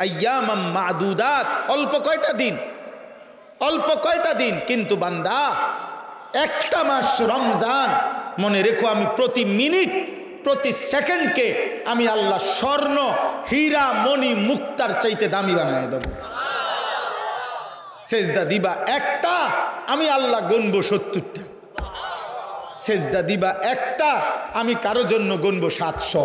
আইয়ামাম মাদুদাত, অল্প কয়টা দিন, কিন্তু বান্দা একটা মাস রমজান, মনে রেখো আমি প্রতি মিনিট প্রতি সেকেন্ডকে আমি আল্লাহ স্বর্ণ হীরা মণি মুক্তার চাইতে দামি বানায় দেব। সেজদা দিবা একটা, আমি আল্লাহ গুনবো 70টা। সেজদা দিবা একটা, আমি কারো জন্য গুনবো 700,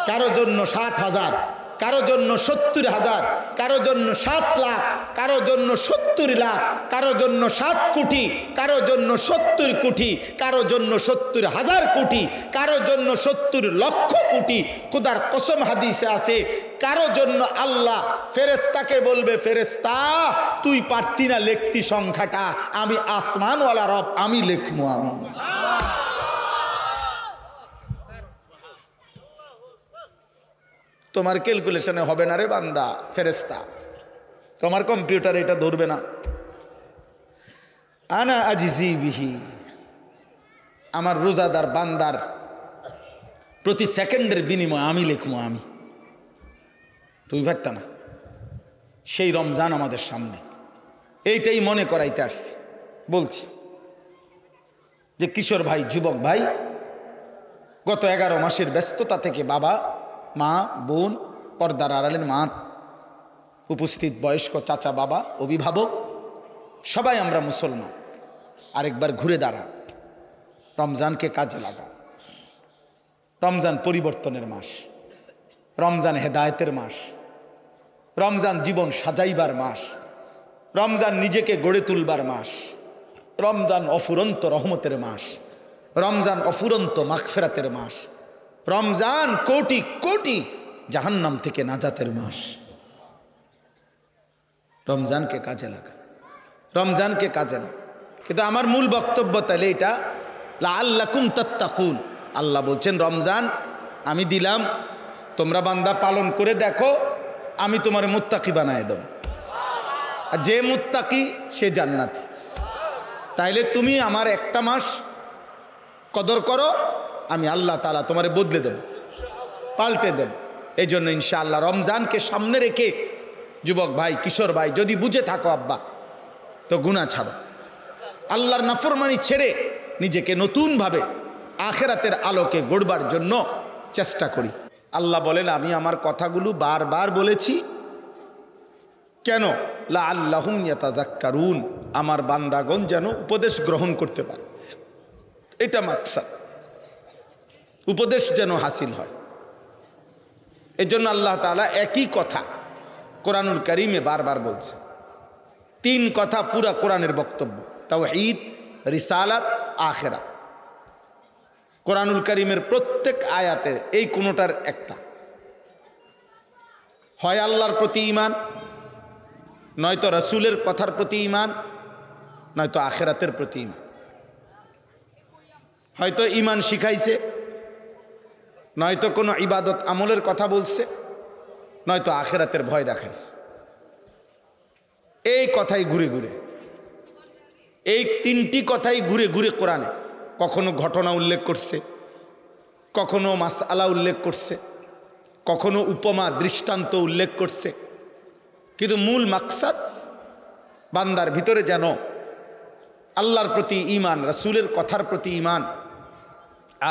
কারো জন্য 7,000, কারো জন্য 70,000, কারো জন্য 7 লাখ, কারো জন্য 70 লাখ, কারো জন্য 7 কোটি, কারো জন্য 70 কোটি, কারো জন্য 70,000 কোটি, কারো জন্য 70 লক্ষ কোটি। খোদার কসম হাদিসে আছে, কারো জন্য আল্লাহ ফেরেশতাকে বলবে, ফেরেশতা তুই পারতি না লিখতি সংখ্যাটা, আমি আসমানওয়ালা রব, আমি লিখবো। আমি তোমার ক্যালকুলেশনে হবে না রে বান্দা, ফেরেশতা তোমার কম্পিউটার এটা ধরবে না। আনা আজিজি বিহি, আমার রোজাদার বান্দার প্রতি সেকেন্ডের বিনিময় আমি লিখবো। আমি, তুমি ভাবতা না? সেই রমজান আমাদের সামনে, এইটাই মনে করাইতে আসছি। বলছি যে কিশোর ভাই, যুবক ভাই, গত 11 মাসের ব্যস্ততা থেকে বাবা মা বোন, পর্দার আড়ালের মা, উপস্থিত বয়স্ক চাচা বাবা, অভিভাবক, সবাই আমরা মুসলমান। আরেকবার ঘুরে দাঁড়া, রমজানকে কাজে লাগা। রমজান পরিবর্তনের মাস, রমজান হেদায়েতের মাস, রমজান জীবন সাজাইবার মাস, রমজান নিজেকে গড়ে তুলবার মাস, রমজান অফুরন্ত রহমতের মাস, রমজান অফুরন্ত মাগফিরাতের মাস, রমজান কোটি কোটি জাহান্নাম থেকে নাজাতের মাস। রমজানকে কাজে লাগা, রমজানকে কাজে লাগা। কিন্তু আমার মূল বক্তব্য তাহলে এটা, লাআল্লাকুম তাত্তাকুন। আল্লাহ বলছেন রমজান আমি দিলাম, তোমরা বান্দা পালন করে দেখো, আমি তোমার মুত্তাকি বানায় দেব। আর যে মুত্তাকি সে জান্নাতি। তাইলে তুমি আমার একটা মাস কদর করো, আমি আল্লাহ তাআলা তোমারে বদলে দেব, পাল্টে দেব। এই জন্য ইনশাআল্লাহ রমজানকে সামনে রেখে যুবক ভাই, কিশোর ভাই, যদি বুঝে থাকো আব্বা, তো গুনাহ ছাড়ো, আল্লাহর নাফরমানি ছেড়ে নিজেকে নতুনভাবে আখেরাতের আলোকে গড়বার জন্য চেষ্টা করি। আল্লাহ বলেন আমি আমার কথাগুলো বারবার বলেছি কেন? লাআল্লাহুম ইয়াতাযাক্কারুন, আমার বান্দাগণ যেন উপদেশ গ্রহণ করতে পারে, এটা মাকসাদ, উপদেশ যেন হাসিল হয়। এজন্য আল্লাহ তাআলা একই কথা কোরআনুল কারীমে বারবার বলছে। 3 কথা পুরা কোরআনের বক্তব্য, তাওহীদ, রিসালাত, আখিরাত। কোরআনুল কারীমের প্রত্যেক আয়াতে এই কোনোটার একটা, হয় আল্লাহর প্রতি ঈমান, নয়তো রাসূলের কথার প্রতি ঈমান, নয়তো আখিরাতের প্রতি ঈমান। হয়তো ঈমান শিখাইছে, নয়তো কোনো ইবাদত আমলের কথা বলছে, নয়তো আখিরাতের ভয় দেখাইছে। এই কথাই ঘুরে ঘুরে, এই 3টি কথাই ঘুরে ঘুরে কোরআনে কখনো ঘটনা উল্লেখ করছে, কখনো মাসআলা উল্লেখ করছে, কখনো উপমা দৃষ্টান্ত উল্লেখ করছে। কিন্তু মূল মাকসাদ বান্দার ভিতরে যেন আল্লাহর প্রতি ঈমান, রাসূলের কথার প্রতি ঈমান,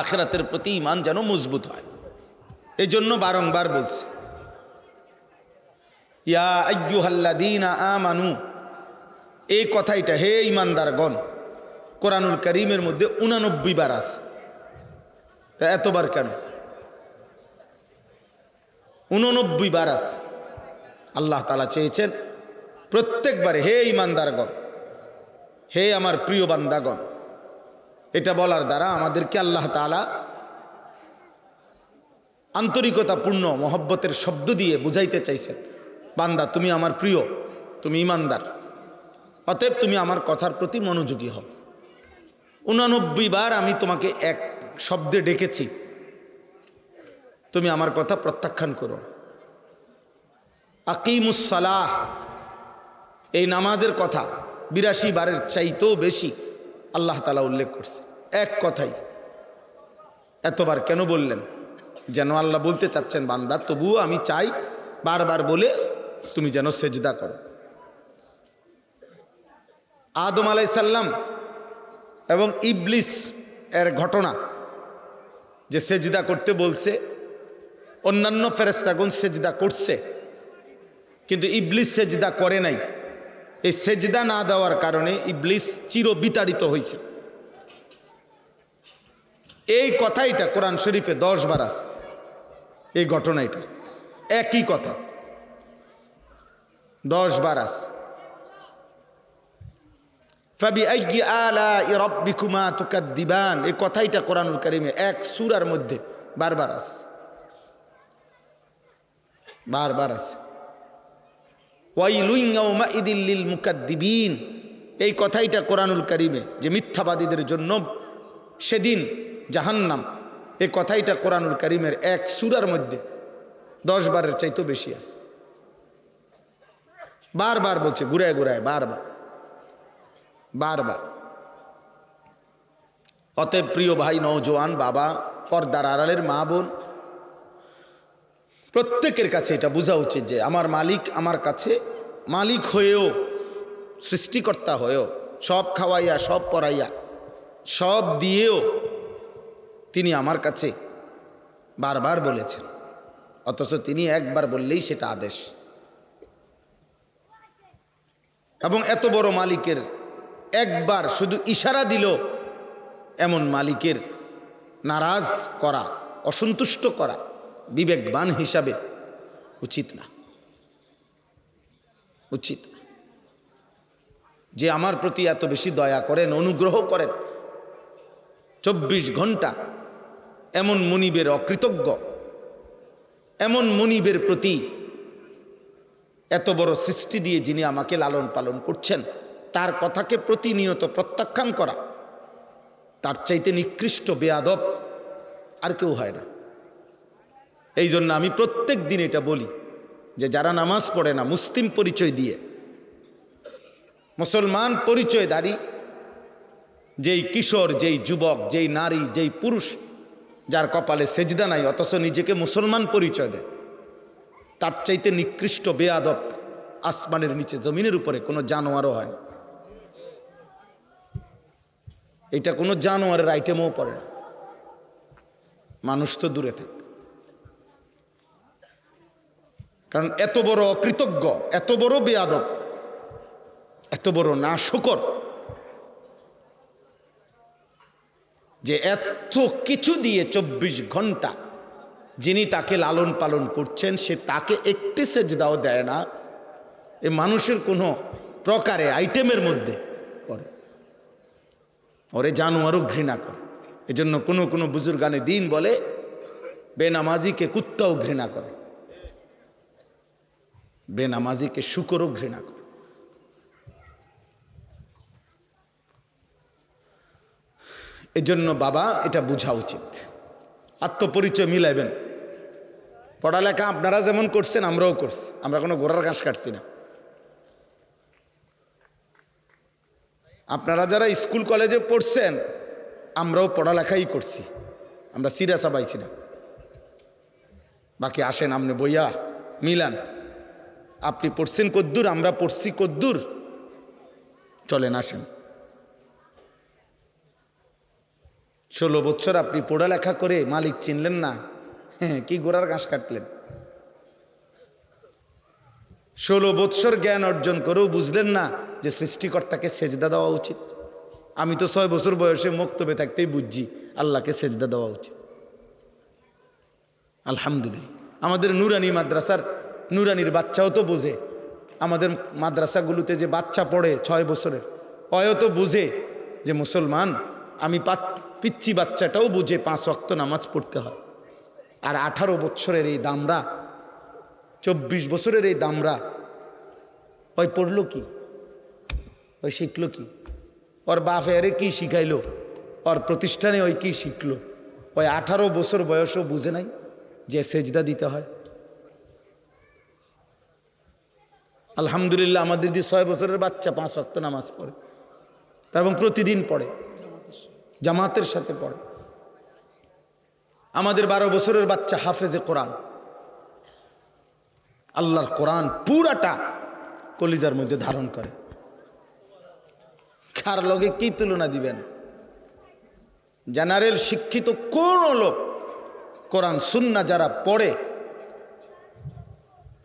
আখিরাতের প্রতি ঈমান যেন মজবুত হয়। এই জন্য বারংবার বলছে ইয়া আইয়ুহাল্লাযীনা আমানু, এই কথাইটা হে ঈমানদারগণ কোরআনুল কারীমের মধ্যে 89 বার আছে। তা এতবার কেন? 89 বার আছে। আল্লাহ তাআলা চেয়েছেন প্রত্যেকবারে হে ঈমানদারগণ, হে আমার প্রিয় বান্দাগণ। এটা বলার দ্বারা আমাদেরকে আল্লাহ তাআলা আন্তরিকতাপূর্ণ মহব্বতের শব্দ দিয়ে বুঝাইতে চাইছেন, বান্দা তুমি আমার প্রিয়, তুমি ঈমানদার, অতএব তুমি আমার কথার প্রতি মনোযোগী হও। 89 বার আমি তোমাকে এক শব্দে ডেকেছি, তুমি আমার কথা প্রত্যাখ্যান করো। আকিমুস সালাহ, এই নামাজের কথা 82 বারের চাইতেও বেশি আল্লাহ তাআলা উল্লেখ করছে। এক কথাই এতবার কেন বললেন? যেন আল্লাহ বলতে চাচ্ছেন বান্দা তবুও আমি চাই বারবার বলে তুমি যেন সেজদা করো। আদম আলাইসাল্লাম এবং ইবলিস এর ঘটনা, যে সেজদা করতে বলছে, অন্যান্য ফেরেশতাগণ সেজদা করছে, কিন্তু ইবলিস সেজদা করে নাই। এই সেজদা না দেওয়ার কারণে ইবলিস চিরবিতাড়িত হয়েছে। এই কথাইটা কোরআন শরীফে 10 বার আছে। এই ঘটনাটা একই কথা 10 বার আছে। ফাবিআইয়ি আলাই রাব্বিকুমা তুকাদ্দিবান, এই কথাইটা কোরআনুল কারীমে এক সূরার মধ্যে বারবার আছে, বারবার আছে। ওয়াইলুন ইয়াওমাইদিল লিল মুকাদ্দিবিন, এই কথাইটা কোরআনুল কারীমে, যে মিথ্যাবাদীদের জন্য সেদিন জাহান্নাম, এই কথাইটা কোরআনুল কারীমের এক সূরার মধ্যে 10 বারের চাইতেও বেশি আছে। বারবার বলছে, ঘুরায় ঘুরায়, বারবার বারবার। অতএব প্রিয় ভাই, নওজোয়ান বাবা, পর্দার আড়ালের মা বোন, প্রত্যেকের কাছে এটা বোঝা উচিত যে আমার মালিক আমার কাছে মালিক হয়েও, সৃষ্টিকর্তা হয়েও, সব খাওয়াইয়া, সব পরাইয়া, সব দিয়েও তিনি আমার কাছে বারবার বলেছেন, অথচ তিনি একবার বললেই সেটা আদেশ। এবং এত বড় মালিকের একবার শুধু ইশারা দিল, এমন মালিকের নারাজ করা, অসন্তুষ্ট করা বিবেকবান হিসাবে উচিত না, উচিত না। যে আমার প্রতি এত বেশি দয়া করেন, অনুগ্রহ করেন, 24 ঘন্টা এমন মুনিবের অকৃতজ্ঞ, এমন মুনিবের প্রতি এত বড় সৃষ্টি দিয়ে যিনি আমাকে লালন পালন করছেন, তার কথাকে প্রতিনিয়ত প্রত্যাখ্যান করা, তার চাইতে নিকৃষ্ট বেয়াদব আর কেউ হয় না। এই জন্য আমি প্রত্যেক দিন এটা বলি যে যারা নামাজ পড়ে না, মুসলিম পরিচয় দিয়ে, মুসলমান পরিচয়দারী যেই কিশোর, যেই যুবক, যেই নারী, যেই পুরুষ, যার কপালে সেজদা নাই অথচ নিজেকে মুসলমান পরিচয় দেয়, তার চাইতে নিকৃষ্ট বেয়াদব আসমানের নিচে, জমিনের উপরে কোনো জানোয়ারও হয় না। এটা কোনো জানোয়ারের আইটেমও পড়ে না, মানুষ তো দূরে থাকে। কারণ এত বড় অকৃতজ্ঞ, এত বড় বেয়াদব, এত বড় নাশকর, যে এত কিছু দিয়ে 24 ঘন্টা যিনি তাকে লালন পালন করছেন, সে তাকে একটি সেজদাও দেয় না। এ মানুষের কোনো প্রকারে আইটেমের মধ্যে পড়ে, ওরে জানোয়ারও ঘৃণা করে। এজন্য কোনো কোনো বুজুর্গানে দিন বলে, বেনামাজিকে কুত্তাও ঘৃণা করে, বেনামাজিকে শুকরও ঘৃণা করে। এজন্য বাবা এটা বোঝা উচিত, আত্মপরিচয় মিলাইবেন। পড়ালেখা আপনারা যেমন করছেন আমরাও করছি, আমরা কোনো গোড়ার ঘাস কাটছি না। আপনারা যারা স্কুল কলেজে পড়ছেন আমরাও পড়ালেখাই করছি, আমরা সিরাসা পাইছি না। বাকি আসেন আপনি বইয়া মিলান, আপনি পড়ছেন কদ্দুর, আমরা পড়ছি কদ্দুর, চলেন আসেন। 16 বছর আপনি পড়ালেখা করে মালিক চিনলেন না, হ্যাঁ, কি গোড়ার ঘাস কাটলেন। 16 বছর জ্ঞান অর্জন করেও বুঝলেন না যে সৃষ্টিকর্তাকে সেজদা দেওয়া উচিত। আমি তো 6 বছর বয়সে মক্তবে থাকতেই বুঝছি আল্লাহকে সেজদা দেওয়া উচিত। আলহামদুলিল্লাহ, আমাদের নুরানি মাদ্রাসার নুরানির বাচ্চাও তো বোঝে, আমাদের মাদ্রাসাগুলোতে যে বাচ্চা পড়ে 6 বছরের, অয় তো বুঝে যে মুসলমান। আমি পিচ্ছি বাচ্চাটাও বুঝে 5 ওয়াক্ত নামাজ পড়তে হয়। আর 18 বছরের এই দামরা, 24 বছরের এই দামরা, ওই পড়লো কি, ওই শিখলো কি, ওর বাপে আরে কি শিখাইলো, ওর প্রতিষ্ঠানে ওই কি শিখলো, ওই 18 বছর বয়সও বুঝে নাই যে সেজদা দিতে হয়। আলহামদুলিল্লাহ, আমাদের যে 6 বছরের বাচ্চা 5 ওয়াক্ত নামাজ পড়ে এবং প্রতিদিন পড়ে, জামাতের সাথে পড়ে। আমাদের 12 বছরের বাচ্চা হাফেজে কোরআন, আল্লাহর কোরআন পুরাটা কলিজার মধ্যে ধারণ করে। কার লগে কি তুলনা দিবেন? জেনারেল শিক্ষিত কোন লোক কোরআন সুন্নাহ যারা পড়ে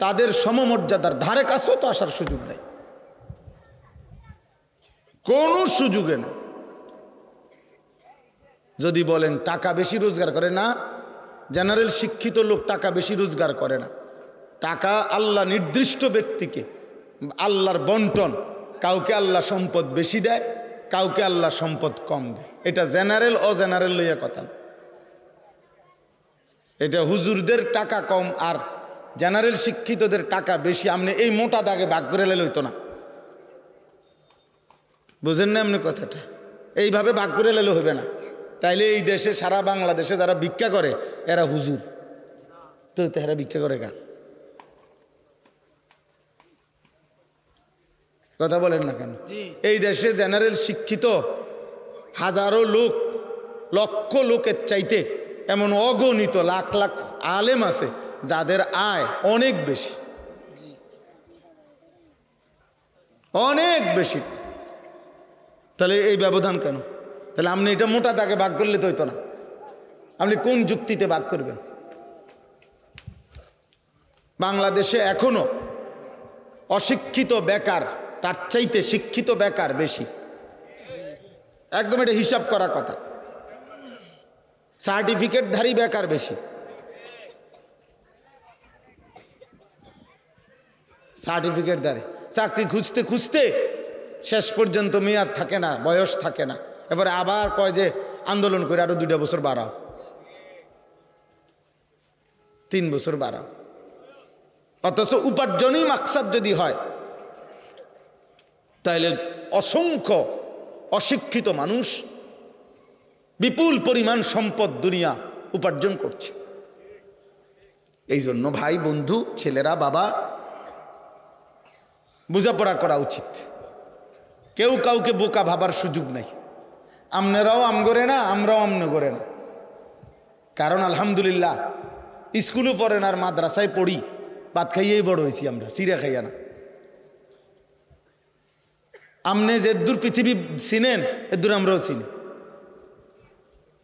তাদের সমমর্যাদার ধারে কাছেও তো আসার সুযোগ নাই, কোনো সুযোগে না। যদি বলেন টাকা বেশি রোজগার করে, না, জেনারেল শিক্ষিত লোক টাকা বেশি রোজগার করে না। টাকা আল্লাহ নির্দিষ্ট ব্যক্তিকে আল্লাহর বন্টন, কাউকে আল্লাহ সম্পদ বেশি দেয়, কাউকে আল্লাহ সম্পদ কম দেয়। এটা জেনারেল ও জেনারেল লইয়া কথা না। এটা হুজুরদের টাকা কম আর জেনারেল শিক্ষিতদের টাকা বেশি আপনি এই মোটা দাগে ভাগ করে লইতো না। বুঝেন না এমনি কথাটা? এইভাবে ভাগ করে লেলে হবে না। তাইলে এই দেশে সারা বাংলাদেশে যারা ভিক্ষা করে এরা হুজুর, তো এরা ভিক্ষা করে কা? কথা বলেন না কেন? এই দেশে জেনারেল শিক্ষিত হাজারো লোক, লক্ষ লোকের চাইতে এমন অগণিত লাখ লাখ আলেম আছে যাদের আয় অনেক বেশি, অনেক বেশি। তাহলে এই ব্যবধান কেন? তাহলে আপনি এটা মোটা দাগে ভাগ করলে তো হইতো না। আপনি কোন যুক্তিতে ভাগ করবেন? বাংলাদেশে এখনো অশিক্ষিত বেকার তার চাইতে শিক্ষিত বেকার বেশি, একদম এটা হিসাব করা কথা। সার্টিফিকেটধারী বেকার বেশি, সার্টিফিকেটধারী চাকরি খুঁজতে খুঁজতে শেষ পর্যন্ত মেয়াদ থাকে না, বয়স থাকে না, এবারে আবার কয় যে আন্দোলন করে আরো 2 বছর বাড়াও, 3 বছর বাড়াও। অথচ উপার্জনই মাকসাদ যদি হয় তাহলে অসংখ্য অশিক্ষিত মানুষ বিপুল পরিমাণ সম্পদ দুনিয়া উপার্জন করছে। এই জন্য ভাই, বন্ধু, ছেলেরা, বাবা, বোঝাপড়া করা উচিত। কেউ কাউকে বোকা ভাবার সুযোগ নাই। আমনেরাও আম করে না, আমরাও আমনে করে না। কারণ আলহামদুলিল্লাহ স্কুলও পড়েন আর মাদ্রাসায় পড়ি, ভাত খাইয়েই বড় হয়েছি আমরা, চিড়া খাইয়া না। আমনে যে দূর পৃথিবী চিনেন এদূর আমরাও চিনি।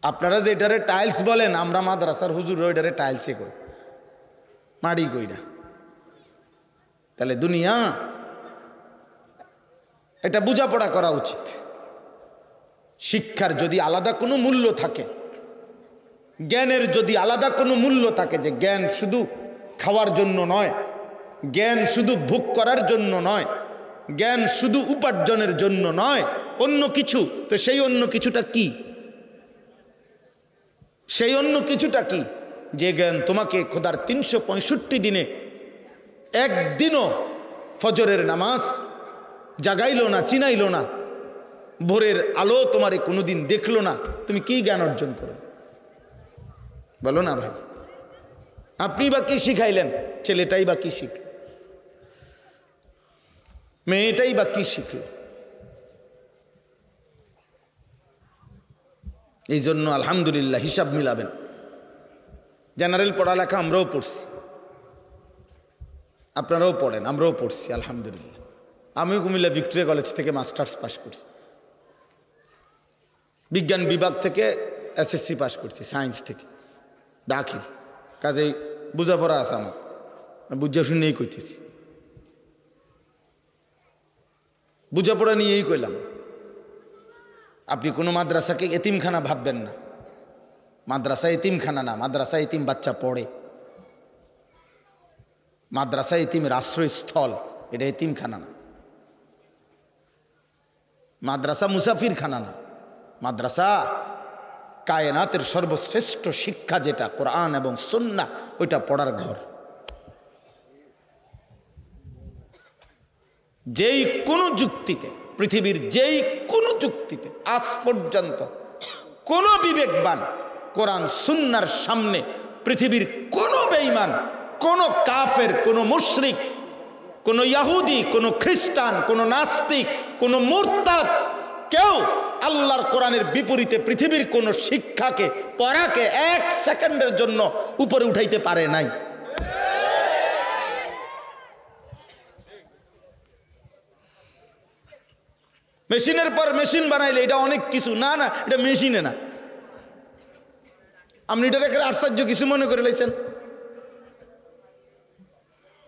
আপনারা যেটারে টাইলস বলেন, আমরা মাদ্রাসার হুজুর ওইটারে টাইলসে কই, মাড়ি কই না। তাহলে দুনিয়া এটা বোঝাপড়া করা উচিত। শিক্ষার যদি আলাদা কোনো মূল্য থাকে, জ্ঞানের যদি আলাদা কোনো মূল্য থাকে, যে জ্ঞান শুধু খাওয়ার জন্য নয়, জ্ঞান শুধু ভোগ করার জন্য নয়, জ্ঞান শুধু উপার্জনের জন্য নয়, অন্য কিছু, তো সেই অন্য কিছুটা কি? সেই অন্য কিছুটা কি? যে জ্ঞান তোমাকে খোদার 365 দিনে একদিনও ফজরের নামাজ জাগাইল না, চিনাইল না, ভোরের আলো তোমারে কোনোদিন দেখলো না, তুমি কি জ্ঞান অর্জন করো? বলো না ভাই। আপনি বা কি শিখাইলেন? ছেলেটাই বা কি শিখল? মেয়েটাই বা কি শিখল? এই জন্য আলহামদুলিল্লাহ হিসাব মিলাবেন। জেনারেল পড়ালেখা আমরাও পড়ছি, আপনারাও পড়েন, আমরাও পড়ছি আলহামদুলিল্লাহ। আমিও কুমিল্লা ভিক্টোরিয়া কলেজ থেকে মাস্টার্স পাস করছি, বিজ্ঞান বিভাগ থেকে এসএসসি পাস করছি, সায়েন্স থেকে দাখিল। কাজেই বোঝাপড়া আছে আমার, বুঝা শুনেই কইতেছি, বোঝাপড়া নিয়েই কইলাম। আপনি কোনো মাদ্রাসাকে এতিমখানা ভাববেন না। মাদ্রাসা এতিমখানা না, মাদ্রাসা এতিম বাচ্চা পড়ে। মাদ্রাসা এতিমের আশ্রয়স্থল, এটা এতিমখানা না। মাদ্রাসা মুসাফির খানা না, মাদ্রাসা কায়নাতের সর্বশ্রেষ্ঠ শিক্ষা যেটা কোরআন এবং সুন্নাহ, ওইটা পড়ার ঘর। যেই কোনো যুক্তিতে, পৃথিবীর যেই কোনো যুক্তিতে আজ পর্যন্ত কোনো বিবেকবান কোরআন সুন্নাহর সামনে পৃথিবীর কোনো বেঈমান, কোনো কাফের, কোনো মুশরিক, কোনো ইহুদি, কোনো খ্রিস্টান, কোনো নাস্তিক, কোনো মুরতাদ, কেউ আল্লাহর কোরআনের বিপরীতে পৃথিবীর কোনো শিক্ষাকে, পড়াকে 1 সেকেন্ডের জন্য উপরে উঠাইতে পারে নাই। মেশিনের পর মেশিন বানাইলে এটা অনেক কিছু, না না, এটা মেশিনে না। আপনি এটা একটা আশ্চর্য কিছু মনে করে লাইছেন,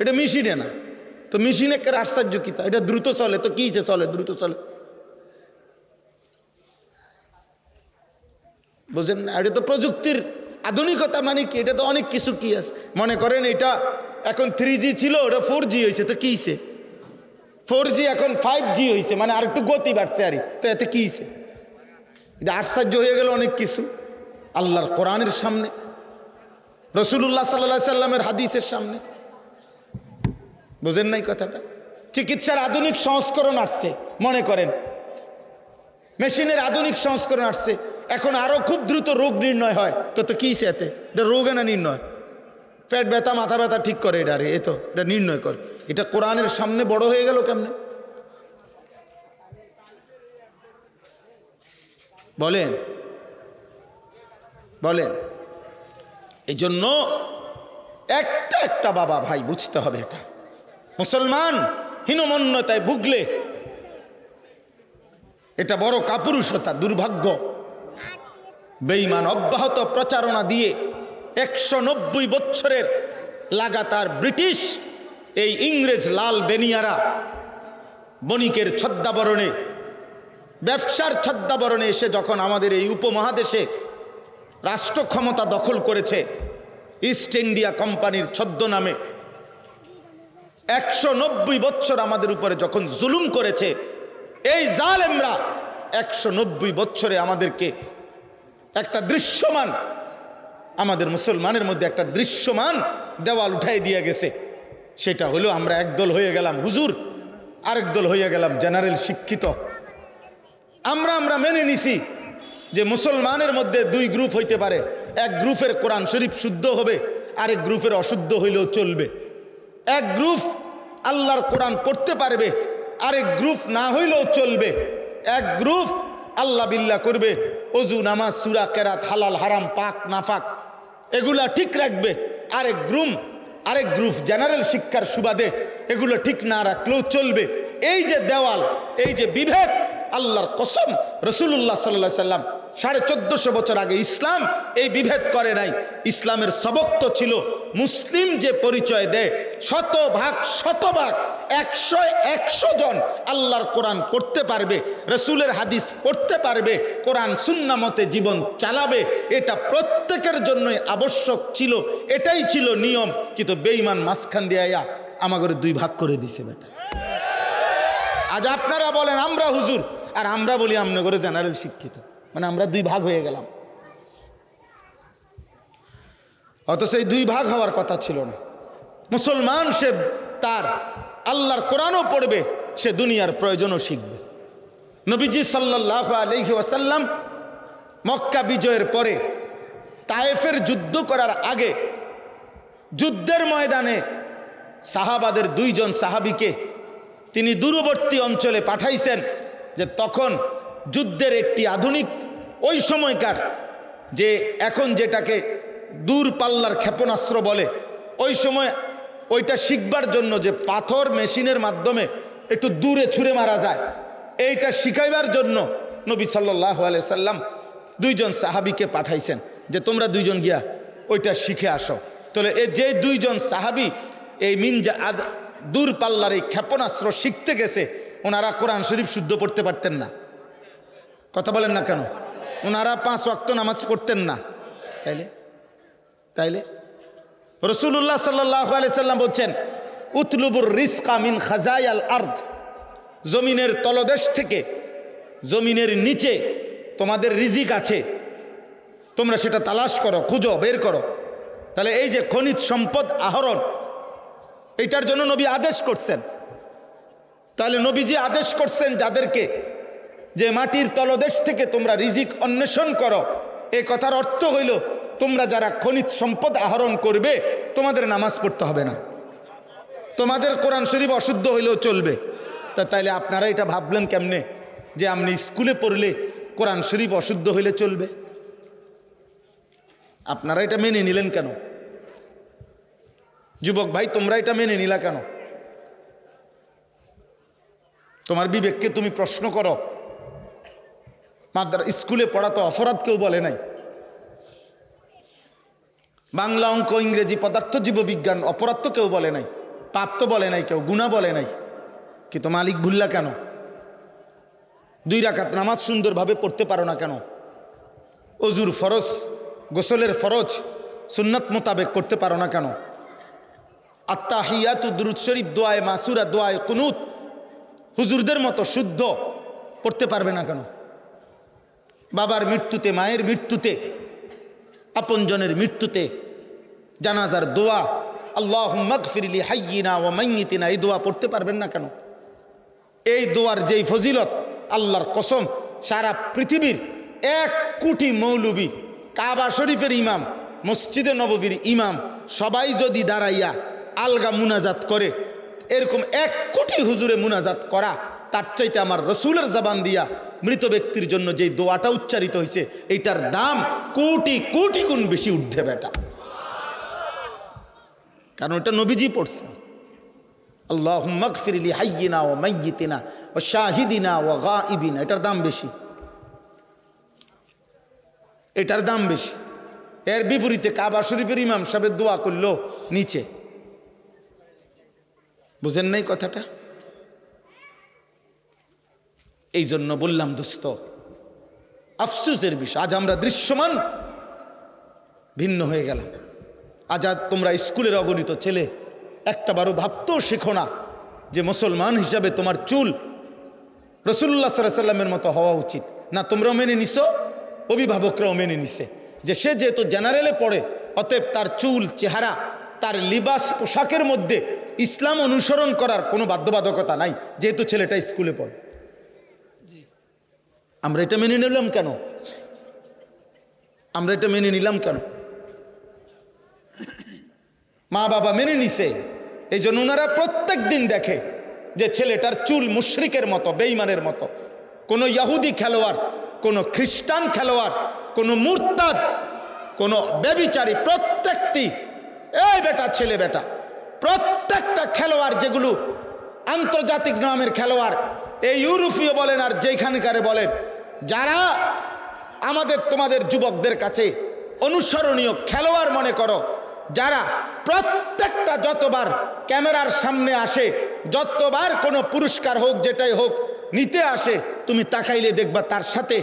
এটা মেশিনে না। তো মেশিনে একটা আশ্চর্য কি, এটা দ্রুত চলে, তো কি চলে, দ্রুত চলে, বুঝেন না? এটা তো প্রযুক্তির আধুনিকতা, মানে কি, এটা তো অনেক কিছু কি আছে। মনে করেন এটা এখন 3G ছিল, ওটা 4G হয়েছে, তো কি হয়েছে? 4G এখন 5G হয়েছে, মানে আর একটু গতি বাড়ছে, আর তো এতে কি হয়েছে? এটা আশ্চর্য হয়ে গেল অনেক কিছু আল্লাহর কোরআনের সামনে, রাসূলুল্লাহ সাল্লাল্লাহু আলাইহি সাল্লামের হাদিসের সামনে। বুঝেন নাই কথাটা? চিকিৎসার আধুনিক সংস্করণ আসছে, মনে করেন মেশিনের আধুনিক সংস্করণ আসছে, এখন আরো খুব দ্রুত রোগ নির্ণয় হয়। তো কি এতে? এটা রোগ না নির্ণয়, পেট ব্যথা মাথা ব্যথা ঠিক করে, এটা আরে তো এটা নির্ণয় করে। এটা কোরআনের সামনে বড় হয়ে গেল কেমনে বলেন বলেন? এই জন্য একটা একটা বাবা ভাই বুঝতে হবে, এটা মুসলমান হীনমন্যতায় ভুগলে এটা বড় কাপুরুষতা, দুর্ভাগ্য। বেঈমান অব্যাহত প্রচারণা দিয়ে 190 বছরের লাগাতার ব্রিটিশ এই ইংরেজ লাল বেনিয়ারা বণিকের ছদ্মাবরণে, ব্যবসার ছদ্মাবরণে এসে যখন আমাদের এই উপমহাদেশে রাষ্ট্র ক্ষমতা দখল করেছে, ইস্ট ইন্ডিয়া কোম্পানির ছদ্মনামে 190 বছর আমাদের উপরে যখন জুলুম করেছে, এই জালেমরা 190 বছরে আমাদেরকে একটা দৃশ্যমান, আমাদের মুসলমানের মধ্যে একটা দৃশ্যমান দেওয়াল উঠাই দিয়ে গেছে। সেটা হলো আমরা একদল হয়ে গেলাম হুজুর, আরেক দল হয়ে গেলাম জেনারেল শিক্ষিত। আমরা মেনে নিছি যে মুসলমানের মধ্যে 2 গ্রুপ হইতে পারে, এক গ্রুপের কোরআন শরীফ শুদ্ধ হবে, আরেক গ্রুপের অশুদ্ধ হইলেও চলবে। এক গ্রুপ আল্লাহর কোরআন পড়তে পারবে, আরেক গ্রুপ না হইলেও চলবে। এক গ্রুপ আল্লাহ বিল্লাহ করবে, অজু নামাজ সূরা কেরাত হালাল হারাম পাক নাফাক এগুলা ঠিক রাখবে। আরেক গ্রুপ জেনারেল শিক্ষার সুবাদে এগুলো ঠিক না রাখলেও চলবে। এই যে দেওয়াল, এই যে বিভেদ, আল্লাহর কসম রাসূলুল্লাহ সাল্লাল্লাহু আলাইহি সাল্লাম 1450 বছর আগে ইসলাম এই বিভেদ করে নাই। ইসলামের সবক তো ছিল মুসলিম যে পরিচয় দেয় শতভাগ 100 জন আল্লাহর কোরআন পড়তে পারবে, রসুলের হাদিস পড়তে পারবে, কোরআন সুন্নাহ মতে জীবন চালাবে, এটা প্রত্যেকের জন্যই আবশ্যক ছিল, এটাই ছিল নিয়ম। কিন্তু বেঈমান মাঝখান দিয়ে আমাদের 2 ভাগ করে দিছে বেটা। আজ আপনারা বলেন আমরা হুজুর, আর আমরা বলি আমনগরে জেনারেল শিক্ষিত, মানে আমরা 2 ভাগ হয়ে গেলাম। অথচ এই 2 ভাগ হওয়ার কথা ছিল না। মুসলমান সে তার আল্লাহর কোরআনও পড়বে, সে দুনিয়ার প্রয়োজনও শিখবে। নবীজি সাল্লাল্লাহু আলাইহি ওয়াসাল্লাম মক্কা বিজয়ের পরে তায়েফের যুদ্ধ করার আগে যুদ্ধের ময়দানে সাহাবাদের 2 জন সাহাবীকে তিনি দূরবর্তী অঞ্চলে পাঠাইছেন, যে তখন যুদ্ধের একটি আধুনিক, ওই সময়কার যে এখন যেটাকে দূরপাল্লার ক্ষেপণাস্ত্র বলে, ওই সময় ওইটা শিখবার জন্য যে পাথর মেশিনের মাধ্যমে একটু দূরে ছুঁড়ে মারা যায়, এইটা শিখাইবার জন্য নবী সাল্লাল্লাহু আলাইহি সাল্লাম 2 জন সাহাবীকে পাঠাইছেন যে তোমরা 2 জন গিয়া ওইটা শিখে আসো। তাহলে এই যে 2 জন সাহাবী এই দূরপাল্লার এই ক্ষেপণাস্ত্র শিখতে গেছে, ওনারা কোরআন শরীফ শুদ্ধ পড়তে পারতেন না। কথা বলেন না কেন? ওনারা 5 ওয়াক্ত নামাজ পড়তেন না। তাইলে রাসূলুল্লাহ সাল্লাল্লাহু আলাইহি সাল্লাম বলছেন উতলুবুর রিজকা মিন খাজায়াল আরদ, জমিনের তলদেশ থেকে, জমিনের নিচে তোমাদের রিজিক আছে, তোমরা সেটা তালাশ করো, খুঁজো, বের করো। তাহলে এই যে খনিজ সম্পদ আহরণ, এইটার জন্য নবী আদেশ করছেন। তাহলে নবীজি আদেশ করছেন যাদেরকে যে মাটির তলদেশ থেকে তোমরা রিজিক অন্বেষণ করো, এই কথার অর্থ হইল তোমরা যারা খনিজ সম্পদ আহরণ করবে তোমাদের নামাজ পড়তে হবে না, তোমাদের কোরআন শরীফ অশুদ্ধ হইলেও চলবে। তাইলে আপনারা এটা ভাবলেন কেমনে যে আপনি স্কুলে পড়লে কোরআন শরীফ অশুদ্ধ হইলে চলবে? আপনারা এটা মেনে নিলেন কেন? যুবক ভাই, তোমরা এটা মেনে নিলা কেন? তোমার বিবেককে তুমি প্রশ্ন করো। স্কুলে পড়া তো অপরাধ কেউ বলে নাই। বাংলা, অঙ্ক, ইংরেজি, পদার্থ, জীববিজ্ঞান অপরাধ তো কেউ বলে নাই, পাপ তো বলে নাই কেউ, গুনাহ বলে নাই। কিন্তু মালিক ভুল্লা কেন? 2 রাকাত নামাজ সুন্দরভাবে পড়তে পারো না কেন? অজুর ফরজ, গোসলের ফরজ সুন্নাত মোতাবেক করতে পারো না কেন? আত্তাহিয়াতু, দুরূদ শরীফ, দোয়ায়ে মাসুরা, দোয়ায়ে কুনুত হুজুরদের মতো শুদ্ধ পড়তে পারবে না কেন? বাবার মৃত্যুতে, মায়ের মৃত্যুতে, আপনজনের মৃত্যুতে জানাজার দোয়া, আল্লাহুম্মা গফির লি হাইয়িনা ওয়া মাইয়িতিনা, এই দোয়া পড়তে পারবেন না কেন? এই দোয়ার যেই ফজিলত, আল্লাহর কসম সারা পৃথিবীর 1 কোটি মৌলবী, কাবা শরীফের ইমাম, মসজিদে নববীর ইমাম, সবাই যদি দাঁড়াইয়া আলগা মুনাজাত করে, এরকম 1 কোটি হুজুরে মুনাজাত করা, তার চাইতে আমার রসুলের জবান দিয়া মৃত ব্যক্তির জন্য যেই দোয়াটা উচ্চারিত হয়েছে, এইটার দাম কোটি কোটি গুণ বেশি ঊর্ধ্বে বেটা। কারণ এটা নবীজি পড়ছেন, আল্লাহুম্মা গফির লি হাইয়িনা ওয়া মাইয়িতিনা ওয়া শাহিদিনা ওয়া গায়িবিনা, এটার দাম বেশি, এটার দাম বেশি। এর বিপরীতে কাবা শরীফের ইমাম সাহেবের দোয়া করলো নিচে। বুঝেন নাই কথাটা? এই জন্য বললাম দোস্ত, আফসোসের বিষয়, আজ আমরা দৃশ্যমান ভিন্ন হয়ে গেলাম। আজ তোমরা স্কুলের অগণিত ছেলে একটাবারও ভাবতেও শেখো না যে মুসলমান হিসাবে তোমার চুল রাসূলুল্লাহ সাল্লাল্লাহু আলাইহি ওয়াসাল্লামের মতো হওয়া উচিত না। তোমরাও মেনে নিছো, অভিভাবকরাও মেনে নিছে যে সে যেহেতু জেনারেলে পড়ে, অতএব তার চুল, চেহারা, তার লিবাস, পোশাকের মধ্যে ইসলাম অনুসরণ করার কোনো বাধ্যবাধকতা নাই, যেহেতু ছেলেটা স্কুলে পড়ে। আমরা এটা মেনে নিলাম কেন? আমরা এটা মেনে নিলাম কেন? মা বাবা মেনে নিছে, এই জন্য ওনারা প্রত্যেক দিন দেখে যে ছেলেটার চুল মুশরিকের মতো, বেঈমানের মতো। কোনো ইহুদি খেলোয়াড়, কোনো খ্রিস্টান খেলোয়াড়, কোনো মুরতাদ, কোনো ব্যভিচারী, প্রত্যেকটি এই বেটা ছেলে বেটা, প্রত্যেকটা খেলোয়াড় যেগুলো আন্তর্জাতিক নামের খেলোয়াড়, এই ইউরোপীয় বলেন আর যেখানকারে বলেন, যারা আমাদের তোমাদের যুবকদের কাছে অনুসরণীয় খেলোয়াড় মনে করো, যারা প্রত্যেকটা যতবার ক্যামেরার সামনে আসে, যতবার কোনো পুরস্কার হোক যেটাই হোক নিতে আসে, তুমি তাকাইলে দেখবা তার সাথে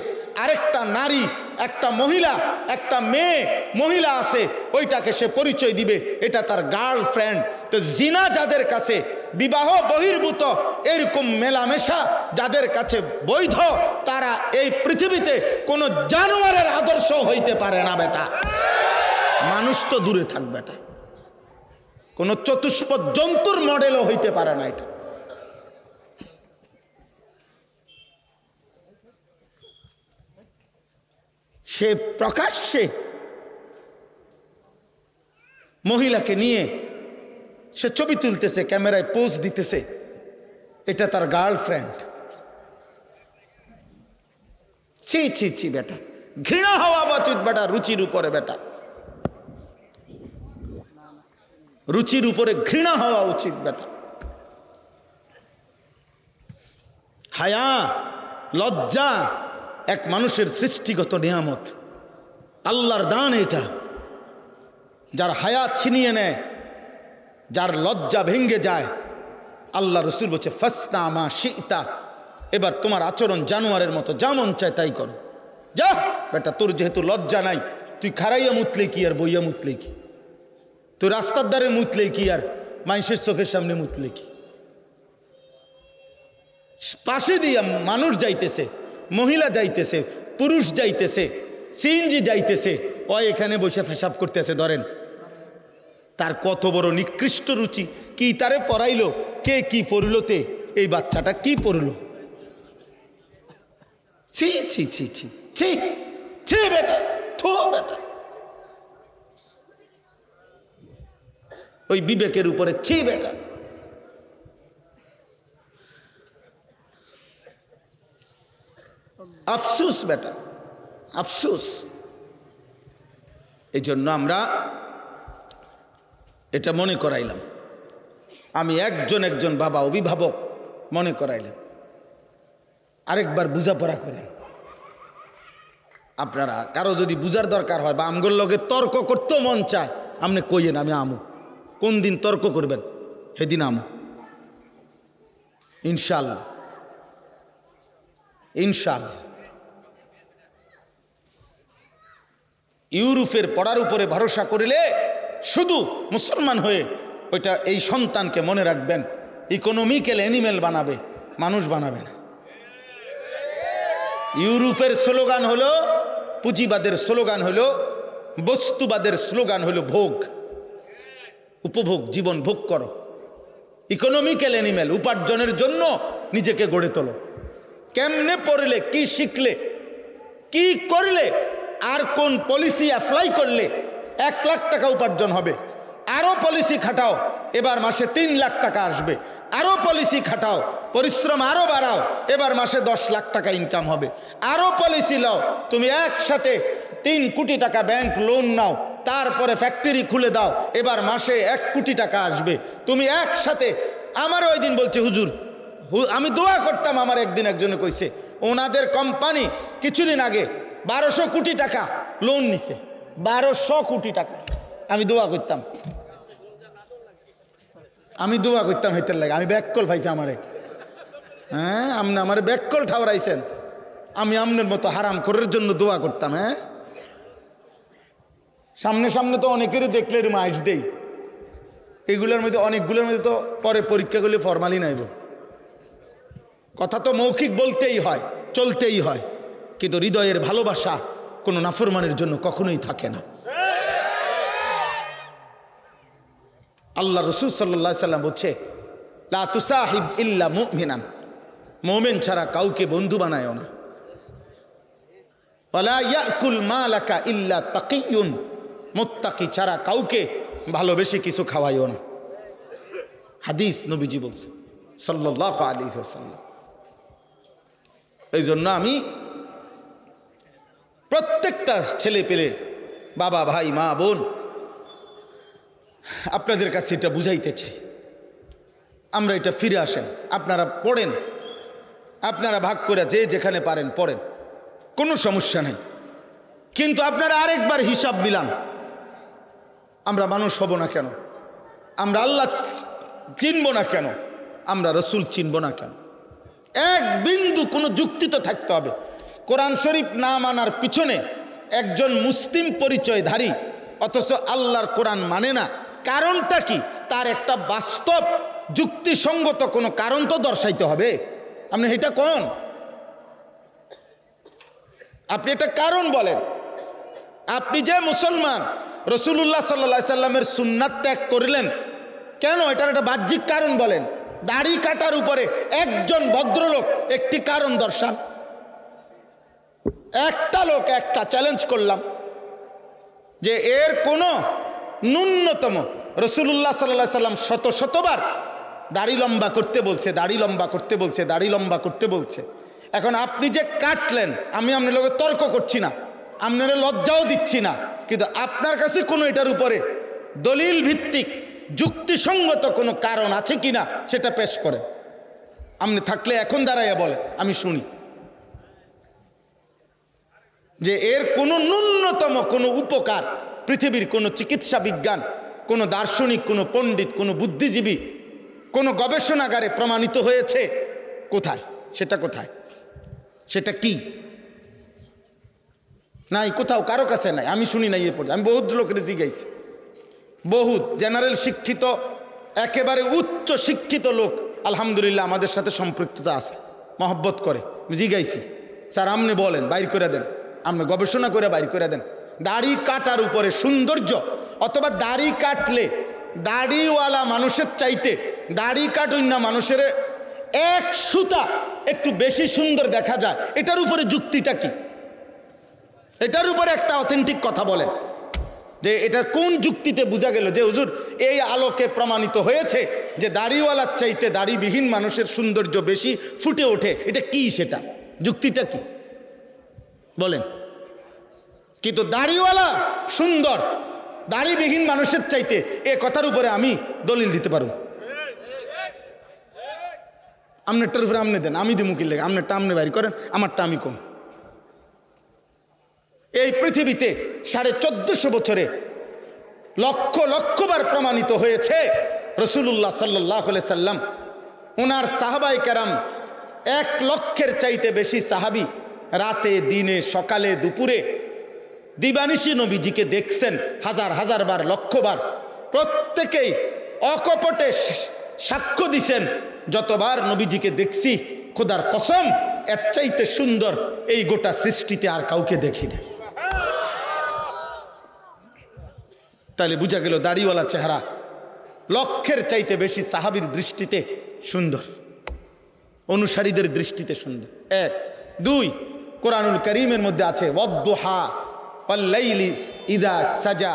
আরেকটা নারী, একটা মহিলা, একটা মেয়ে মহিলা আছে, ওইটাকে সে পরিচয় দিবে এটা তার গার্লফ্রেন্ড। তো জিনা যাদের কাছে বিবাহ বহির্ভূত এরকম মেলামেশা যাদের কাছে বৈধ, তারা এই পৃথিবীতে কোনো জানোয়ারের আদর্শ হইতে পারে না বেটা। মানুষ তো দূরে থাক বেটা, কোনো চতুষ্পদ জন্তুর মডেলও হইতে পারে না এটা। সে প্রকাশ্যে মহিলাকে নিয়ে সে ছবি তুলতেছে, ক্যামেরায় পোজ দিতেছে, এটা তার গার্লফ্রেন্ড। ছি ছি ছি বেটা, ঘৃণা হওয়া উচিত বেটা রুচির উপরে বেটা, রুচির উপরে ঘৃণা হওয়া উচিত বেটা। হায়া, লজ্জা এক মানুষের সৃষ্টিগত নিয়ামত, আল্লাহর দান এটা। যার হায়া ছিনিয়ে নেয়, যার লজ্জা ভেঙ্গে যায়, আল্লাহ রসুল বলছে ফাসনা মা শিতা, এবার তোমার আচরণ জানোয়ারের মতো, যা মন চায় তাই করো। যা বেটা, তোর যেহেতু লজ্জা নাই, তুই খারাইয়া মুতলে কি আর বইয়া মুতলে কি, তুই রাস্তার ধারে মুতলে কি আর মানুষের চোখের সামনে মুতলে কি। পাশে দিয়া মানুষ যাইতেছে, মহিলা যাইতেছে, পুরুষ যাইতেছে, সিএনজি যাইতেছে, ও এখানে বসে পেশাব করতেছে। ধরেন তার কত বড় নিকৃষ্ট রুচি, কি তারে পড়াইলো, কে কি পড়লোতে, এই বাচ্চাটা কি পড়লো, ছি ছি ছি ছি ছি ছি বেটা, থো বেটা, ওই বিবেকের উপরে ছি বেটা। আফসুস বেটা, আফসুস। এই জন্য আমরা এটা মনে করাইলাম, আমি একজন বাবা অভিভাবক মনে করাইলাম, আরেকবার বোঝাপড়া করেন। আপনারা কারো যদি বুঝার দরকার হয় বা আমগোর লগে তর্ক করতেও মন চায়, আপনি কইয়েন আমি আমু। কোন দিন তর্ক করবেন সেদিন আমু, ইনশাল্লাহ ইনশাল্লাহ। ইউরোপের পড়ার উপরে ভরসা করিলে শুধু মুসলমান হয়ে ওইটা এই সন্তানকে মনে রাখবেন ইকোনমিক্যাল অ্যানিমেল বানাবে, মানুষ বানাবে না। ইউরোপের স্লোগান হলো, পুঁজিবাদের স্লোগান হলো, বস্তুবাদের স্লোগান হলো ভোগ, উপভোগ, জীবন ভোগ করো। ইকোনমিক্যাল অ্যানিমেল, উপার্জনের জন্য নিজেকে গড়ে তোলো। কেমনে পড়লে, কি শিখলে, কি করলে, আর কোন পলিসি অ্যাপ্লাই করলে 1 লাখ টাকা উপার্জন হবে, আরও পলিসি খাটাও, এবার মাসে 3 লাখ টাকা আসবে, আরও পলিসি খাটাও, পরিশ্রম আরও বাড়াও, এবার মাসে 10 লাখ টাকা ইনকাম হবে, আরও পলিসি লাও, তুমি একসাথে 3 কোটি টাকা ব্যাংক লোন নাও, তারপরে ফ্যাক্টরি খুলে দাও, এবার মাসে 1 কোটি টাকা আসবে। তুমি একসাথে, আমারও ওই দিন বলছে হুজুর, আমি দোয়া করতাম, আমার একদিন একজনে কইছে ওনাদের কোম্পানি কিছুদিন আগে 1200 কোটি টাকা লোন নিছে, 1200 কোটি টাকা। আমি দোয়া করতাম, হেতের লাগে, আমি ব্যাককল পাইছি আমারে। হ্যাঁ, আপনি আমার ব্যাককল ঠাউরাইছেন, আমি আপনার মতো হারাম করার জন্য দোয়া করতাম। হ্যাঁ, সামনে সামনে তো অনেকেরই দেখলে এরকম আইস দেই, এগুলোর মধ্যে অনেকগুলোর মধ্যে তো পরে পরীক্ষাগুলি ফরমালি নাইব। কথা তো মৌখিক বলতেই হয়, চলতেই হয়, কিন্তু হৃদয়ের ভালোবাসা কোনো নাফরমানের জন্য কখনোই থাকে না। আল্লাহ রসুল সাল্লাল্লাহু আলাইহি সাল্লাম বলছে, লা তুসাহিব ইল্লা মুমিনান, মুমিন ছাড়া কাউকে বন্ধু বানায়ও না। ওয়ালা ইয়াকুল মালাকা ইল্লা তাকিয়ুন, মুত্তাকি ছাড়া কাউকে ভালোবেসে কিছু খাওয়াইও না। হাদিস নবীজি বলছে সাল্লাল্লাহু আলাইহি ওয়াসাল্লাম। এই জন্য আমি প্রত্যেকটা ছেলে পেলে, বাবা, ভাই, মা, বোন, আপনাদের কাছে এটা বুঝাইতে চাই, আমরা এটা ফিরে আসেন, আপনারা পড়েন, আপনারা ভাগ করে যে যেখানে পারেন পড়েন, কোনো সমস্যা নেই, কিন্তু আপনারা আরেকবার হিসাব মিলান, আমরা মানুষ হব না কেন, আমরা আল্লাহ চিনব না কেন, আমরা রসুল চিনব না কেন? এক বিন্দু কোনো যুক্তি তো থাকতে হবে। কোরআন শরীফ না মানার পিছনে একজন মুসলিম পরিচয়ধারী অথচ আল্লাহর কোরআন মানে না, কারণটা কি? তার একটা বাস্তব যুক্তিসঙ্গত কোনো কারণ তো দর্শাইতে হবে। আপনি এটা কোন, আপনি এটা কারণ বলেন। আপনি যে মুসলমান, রাসূলুল্লাহ সাল্লাল্লাহু আলাইহি সাল্লামের সুন্নাত ত্যাগ করলেন কেন? এটার একটা বাহ্যিক কারণ বলেন। দাড়ি কাটার উপরে একজন ভদ্রলোক একটি কারণ দর্শান, একটা লোক, একটা চ্যালেঞ্জ করলাম যে এর কোনো ন্যূনতম, রাসূলুল্লাহ সাল্লাল্লাহু আলাইহি সাল্লাম শতবার দাড়ি লম্বা করতে বলছে, দাড়ি লম্বা করতে বলছে, দাড়ি লম্বা করতে বলছে। এখন আপনি যে কাটলেন, আমি আপনার লোকের তর্ক করছি না, আপনার লজ্জাও দিচ্ছি না, কিন্তু আপনার কাছে কোনো এটার উপরে দলিল ভিত্তিক যুক্তিসঙ্গত কোনো কারণ আছে কিনা সেটা পেশ করেন। আপনি থাকলে এখন দাঁড়াইয়া বলে, আমি শুনি যে এর কোনো ন্যূনতম কোনো উপকার পৃথিবীর কোনো চিকিৎসা বিজ্ঞান, কোনো দার্শনিক, কোনো পণ্ডিত, কোনো বুদ্ধিজীবী, কোনো গবেষণাগারে প্রমাণিত হয়েছে? কোথায় সেটা? কোথায় সেটা? কি নাই, কোথাও কারো কাছে নাই, আমি শুনি নাই এ পর্যন্ত। আমি বহুত লোকের জিজ্ঞাসি, বহুত জেনারেল শিক্ষিত, একেবারে উচ্চ শিক্ষিত লোক আলহামদুলিল্লাহ আমাদের সাথে সম্পৃক্ততা আছে, মহব্বত করে। জিজ্ঞাসি, স্যার আপনি বলেন, বাইর করে দেন, আপনি গবেষণা করে বাইর করে দেন, দাড়ি কাটার উপরে সৌন্দর্য, অথবা দাড়ি কাটলে দাড়িওয়ালা মানুষের চাইতে দাড়ি কাটুন না মানুষের এক সুতা একটু বেশি সুন্দর দেখা যায়, এটার উপরে যুক্তিটা কি? এটার উপরে একটা অথেন্টিক কথা বলেন যে এটা কোন যুক্তিতে বোঝা গেল যে হুজুর এই আলোকে প্রমাণিত হয়েছে যে দাড়িওয়ালার চাইতে দাড়িবিহীন মানুষের সৌন্দর্য বেশি ফুটে ওঠে। এটা কি? সেটা যুক্তিটা কি বলেন? কিন্তু দাড়িওয়ালা সুন্দর দাড়িবিহীন মানুষের চাইতে, এ কথার উপরে আমি দলিল দিতে পারব। আপনারটার উপরে আপনি দেন, আমি দিই মুখির লেগে, আপনারটা আপনি বাইর করেন, আমারটা আমি কম। পৃথিবীতে 1450 বছরে লক্ষ লক্ষবার প্রমাণিত হয়েছে রাসূলুল্লাহ সাল্লাল্লাহু আলাইহি সাল্লাম ওনার সাহাবায়ে কেরাম 1 লক্ষের চাইতে বেশি সাহাবী রাতে দিনে সকালে দুপুরে দিবানিশি নবীজিকে দেখছেন হাজার হাজার বার লক্ষবার। প্রত্যেকেই অকপটে সাক্ষ্য দিছেন যতবার নবীজিকে দেখছি খোদার কসম এর চাইতে সুন্দর এই গোটা সৃষ্টিতে আর কাউকে দেখি না। তাহলে বুঝা গেল দাড়িওয়ালা চেহারা লক্ষের চাইতে বেশি সাহাবীর দৃষ্টিতে সুন্দর, অনুসারীদের দৃষ্টিতে সুন্দর। 1 2 কোরআনুল কারীমের মধ্যে আছে ওয়াদ-দুহা ওয়াল-লাইলি ইযা সাজা।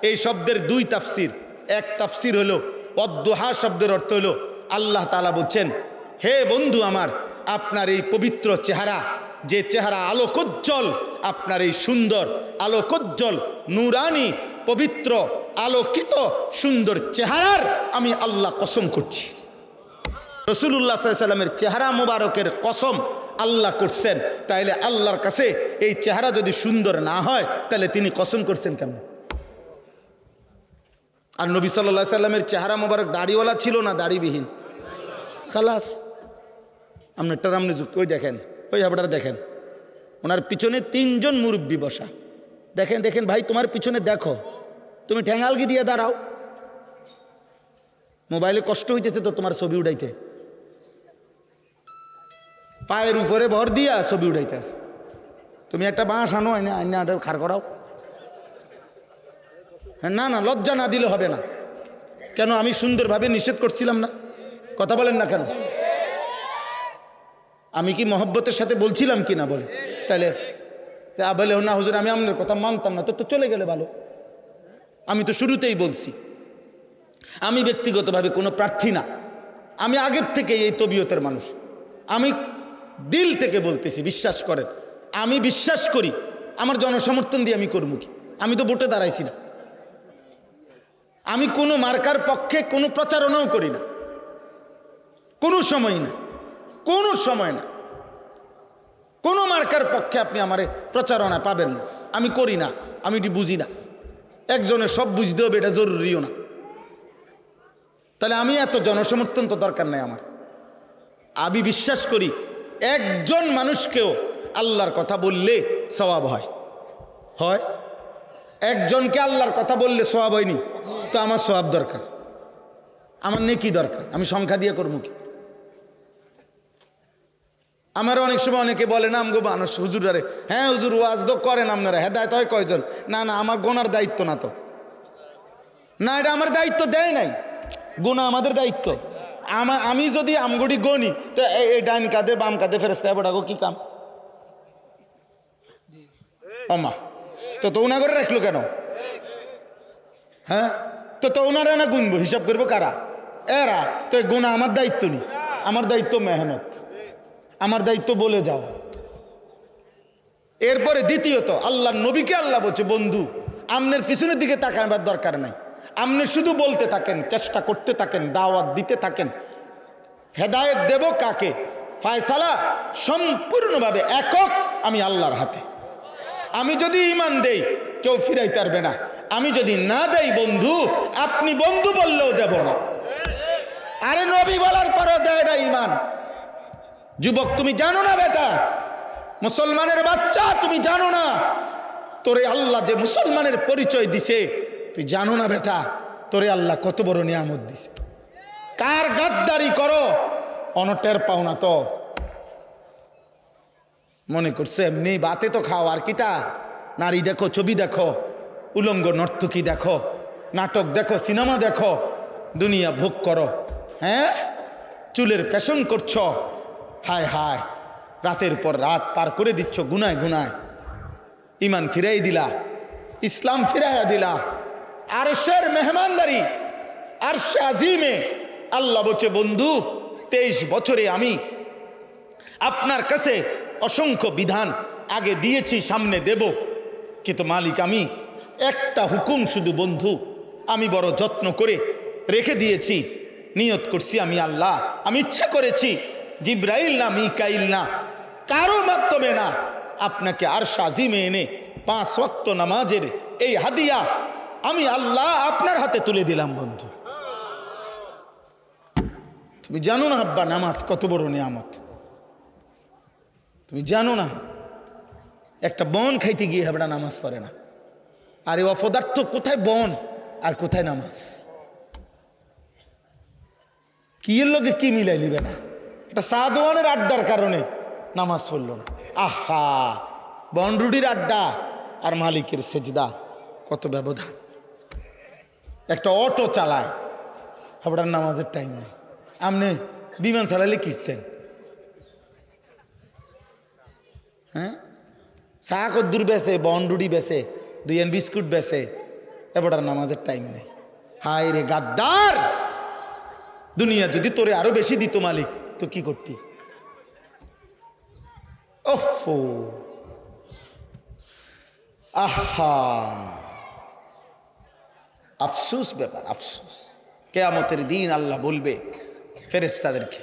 এই শব্দের 2 তাফসীর। এক তাফসীর হলো ওয়াদ-দুহা শব্দের অর্থ হলো আল্লাহ তাআলা বলছেন, হে বন্ধু আমার, আপনার এই পবিত্র চেহারা, যে চেহারা আলোকোজ্জ্বল, আপনার এই সুন্দর আলোকোজ্জ্বল নূরানি পবিত্র আলোকিত সুন্দর চেহারার আমি আল্লাহ কসম করছি। রাসূলুল্লাহ সাল্লাল্লাহু আলাইহি সাল্লামের চেহারা মুবারকের কসম আল্লাহ করছেন। তাইলে আল্লাহর কাছে এই চেহারা যদি সুন্দর না হয় তাহলে তিনি কসম করছেন কেমন? আর নবী সাল্লাল্লাহু আলাইহি সাল্লামের চেহারা মুবারক দাড়িওয়ালা ছিল না দাড়িবিহীন? খালাস। আপনারটা রামনে যুক্ত। ওই দেখেন, ওই হাবড়ার দেখেন, ওনার পিছনে 3 জন মুরব্বী বসা। দেখেন দেখেন ভাই, তোমার পিছনে দেখো, তুমি ঠ্যাঙ্গালগি দিয়ে দাঁড়াও। মোবাইলে কষ্ট হইতেছে তো তোমার ছবি উঠাইতে, পায়ের উপরে ভর দিয়া ছবি উঠাইতে আছে। তুমি একটা বাঁশ আনো, আইনা খাড় করাও। না না, লজ্জা না দিলে হবে না। কেন? আমি সুন্দরভাবে নিষেধ করছিলাম না? কথা বলেন না কেন? আমি কি মহব্বতের সাথে বলছিলাম কি না? বলে তাহলে বলে না হুজুর আমি আপনার কথা মানতাম না, তো চলে গেলে ভালো। আমি তো শুরুতেই বলছি আমি ব্যক্তিগতভাবে কোনো প্রার্থী না, আমি আগের থেকে এই তবিয়তের মানুষ। আমি দিল থেকে বলতেছি, বিশ্বাস করেন। আমি বিশ্বাস করি আমার জনসমর্থন দিয়ে আমি করবো কি? আমি তো ভোটে দাঁড়াইছি না। আমি কোনো মার্কার পক্ষে কোনো প্রচারণাও করি না, কোনো সময় না, কোনো সময় না। কোনো মার্কার পক্ষে আপনি আমার প্রচারণা পাবেন না। আমি করি না, আমি এটি বুঝি না। একজনের সব বুঝতে হবে এটা জরুরিও না। তাহলে আমি এত জনসমর্থন তো দরকার নাই আমার। আমি বিশ্বাস করি একজন মানুষকেও আল্লাহর কথা বললে সওয়াব হয়। হয় একজনকে আল্লাহর কথা বললে সওয়াব হয়নি, তো আমার সওয়াব দরকার, আমার নেকি দরকার। আমি সংখ্যা দিয়ে করবো কি? আমার অনেক সময় অনেকে বলে না আমগো মানুষ হুজুরারে, হ্যাঁ হুজুর ওয়াজ তো করেন আপনারা, হেদায়েত হয় কয়জন? না না, আমার গোনার দায়িত্ব না তো। না, এটা আমার দায়িত্ব দেয় নাই, গোনা আমাদের দায়িত্ব। আমি যদি আমগুড়ি গনি তো এই ডাইন কাঁধে বাম কাঁধে ফেরেস্তা বড়াগো কি কাম? অমা তো উনা করে রাখলো কেন? হ্যাঁ, তো ওনারা না গুনবো, হিসাব করবো কারা? এরা। তো গোনা আমার দায়িত্ব নি, আমার দায়িত্ব মেহনত, আমার দায়িত্ব বলে যাওয়া। এরপরে দ্বিতীয়ত আল্লাহর নবীকে আল্লাহ বলছে, বন্ধু আমনের পিছনের দিকে তাকাবার দরকার নাই, আপনি শুধু বলতে থাকেন, চেষ্টা করতে থাকেন, দাওয়াত দিতে থাকেন। হেদায়েত দেব কাকে? ফয়সালা সম্পূর্ণভাবে একক আমি আল্লাহর হাতে। আমি যদি ঈমান দেই কেউ ফিরাইতে পারবে না, আমি যদি না দেই বন্ধু, আপনি বন্ধু বললেও দেব না। আরে নবী বলার পরও দেয় না ঈমান। যুবক তুমি জানো না বেটা, মুসলমানের বাচ্চা তুমি জানো না তোরে আল্লাহ যে মুসলমানের পরিচয় দিছে, তুই জানো না বেটা তোরে আল্লাহ কত বড় নিয়ামত দিছে। কার গাদ্দারি করো অনটের পাও না তো, মনে করছে এমনি বাতে তো খাও। আর কিটা? নারী দেখো, ছবি দেখো, উলঙ্গ নর্তকী দেখো, নাটক দেখো, সিনেমা দেখো, দুনিয়া ভোগ করো। হ্যাঁ, চুলের ফ্যাশন করছো, হায় হায় রাতের পর রাত পার করে দিচ্ছ গুনায় গুনায়। ইমান ফিরাই দিলা, ইসলাম ফিরাইয়া দিলা। আরশের মেহমানদারি, আরশে আজিমে আল্লাহ বলছে, বন্ধু 23 বছরে আমি আপনার কাছে অসংখ্য বিধান আগে দিয়েছি, সামনে দেব, কিন্তু মালিক আমি একটা হুকুম শুধু বন্ধু আমি বড় যত্ন করে রেখে দিয়েছি। নিয়ত করছি আমি আল্লাহ, আমি ইচ্ছা করেছি জিব্রাইল না মিকাইল না কারো মাধ্যমে না, আপনাকে আরশ আজিমে এনে 5 ওয়াক্ত নামাজের এই হাদিয়া আমি আল্লাহ আপনার হাতে তুলে দিলাম বন্ধু। তুমি জানো না আব্বা নামাজ কত বড় নিয়ামত? তুমি জানো না একটা বন খাইতে গিয়ে হাবড়া নামাজ পড়ে না। আরে অপদার্থ কোথায় বন আর কোথায় নামাজ? কি এর লোকে কি মিলাই দিবে না? এটা সাদওয়ানের আড্ডার কারণে নামাজ পড়ল না। আহা, বনরুডির আড্ডা আর মালিকের সেজদা কত ব্যবধান। একটা অটো চালায়, হাবড়ার নামাজের টাইম নেই। আপনি বিমান চালালে কীর্তেন, হ্যাঁ? চা কদ্দুর বেছে, বনরুডি বেছে, 2 বিস্কুট বেছে, এবার নামাজের টাইম নেই। হায় রে গাদ্দার! দুনিয়া যদি তোরে আরো বেশি দিত মালিক, তো কি করতি? ওহো, আহা, আফসোস ব্যাপার, আফসোস। কিয়ামতের দিন আল্লাহ বলবে ফেরেশতাদেরকে,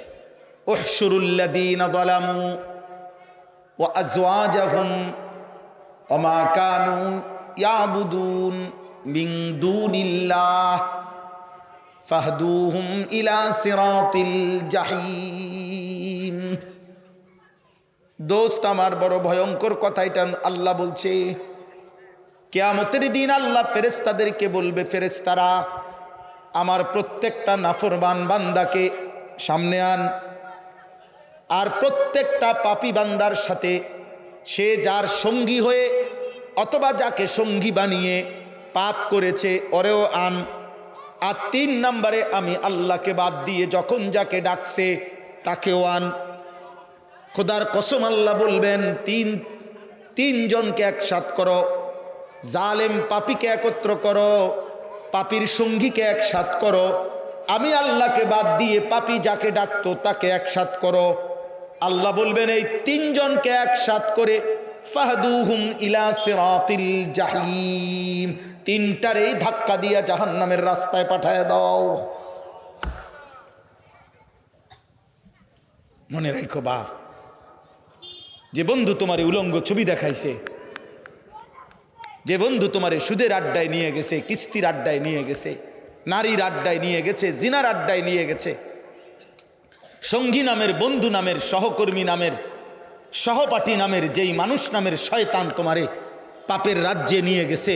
উহশুরুল্লাযীনা যালামু ওয়া আযওয়াজাহুম ওয়া মা কানু ইয়াবুদুন মিন দুনিল্লাহ ফাহদুহুম ইলা সিরাতিল জাহিম। দোস্ত আমার, বড় ভয়ঙ্কর কথা এটা আল্লাহ বলছে। কিয়ামতের দিন আল্লাহ ফেরেশতাদেরকে বলবে, ফেরেশতারা আমার প্রত্যেকটা নাফরমান বান্দাকে সামনে আন, আর প্রত্যেকটা পাপী বান্দার সাথে সে যার সঙ্গী হয়ে অথবা যাকে সঙ্গী বানিয়ে পাপ করেছে ওরেও আন। আর 3 নম্বরে আমি আল্লাহকে বাদ দিয়ে যখন যাকে ডাকছে তাকেও আন। খোদার কসম আল্লাহ বলবেন, তিনজনকে একসাথ করো, জালেম পাপীকে একত্র করো, পাপীর সঙ্গীকে একসাথ করো, আমি আল্লাহকে বাদ দিয়ে পাপী যাকে ডাকতো তাকে একসাথ করো। আল্লাহ বলবেন এই 3 জনকে একসাথ করে ফাহদুহুম ইলা সিরাতিল জাহিম, 3টারেই ধাক্কা দিয়া জাহান্নামের রাস্তায় পাঠায় দাও। মনে রাখো বাপ, যে বন্ধু তোমার উলঙ্গ ছবি দেখাইছে, যে বন্ধু তোমারে সুদের আড্ডায় নিয়ে গেছে, কিস্তির আড্ডায় নিয়ে গেছে, নারীর আড্ডায় নিয়ে গেছে, জিনার আড্ডায় নিয়ে গেছে, সঙ্গী নামের, বন্ধু নামের, সহকর্মী নামের, সহপাঠী নামের যেই মানুষ নামের শয়তান তোমারে পাপের রাজ্যে নিয়ে গেছে,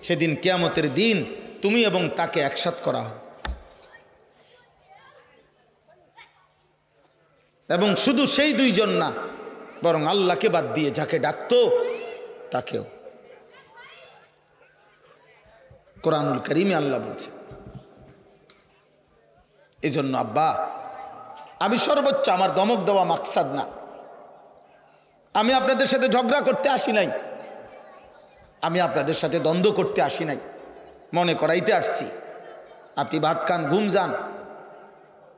সেদিন কিয়ামতের দিন তুমি এবং তাকে একসাথ করা হবে। এবং শুধু সেই 2 জন না, বরং আল্লাহকে বাদ দিয়ে যাকে ডাকতো তাকেও। কোরআনুল কারীমে আল্লাহ বলছে। এই জন্য আব্বা, আমি সর্বোচ্চ, আমার ধমক দেওয়া মাকসাদ না, আমি আপনাদের সাথে ঝগড়া করতে আসি নাই, আমি আপনাদের সাথে দ্বন্দ্ব করতে আসি নাই, মনে করাইতে আসছি। আপনি ভাত খান, ঘুম যান,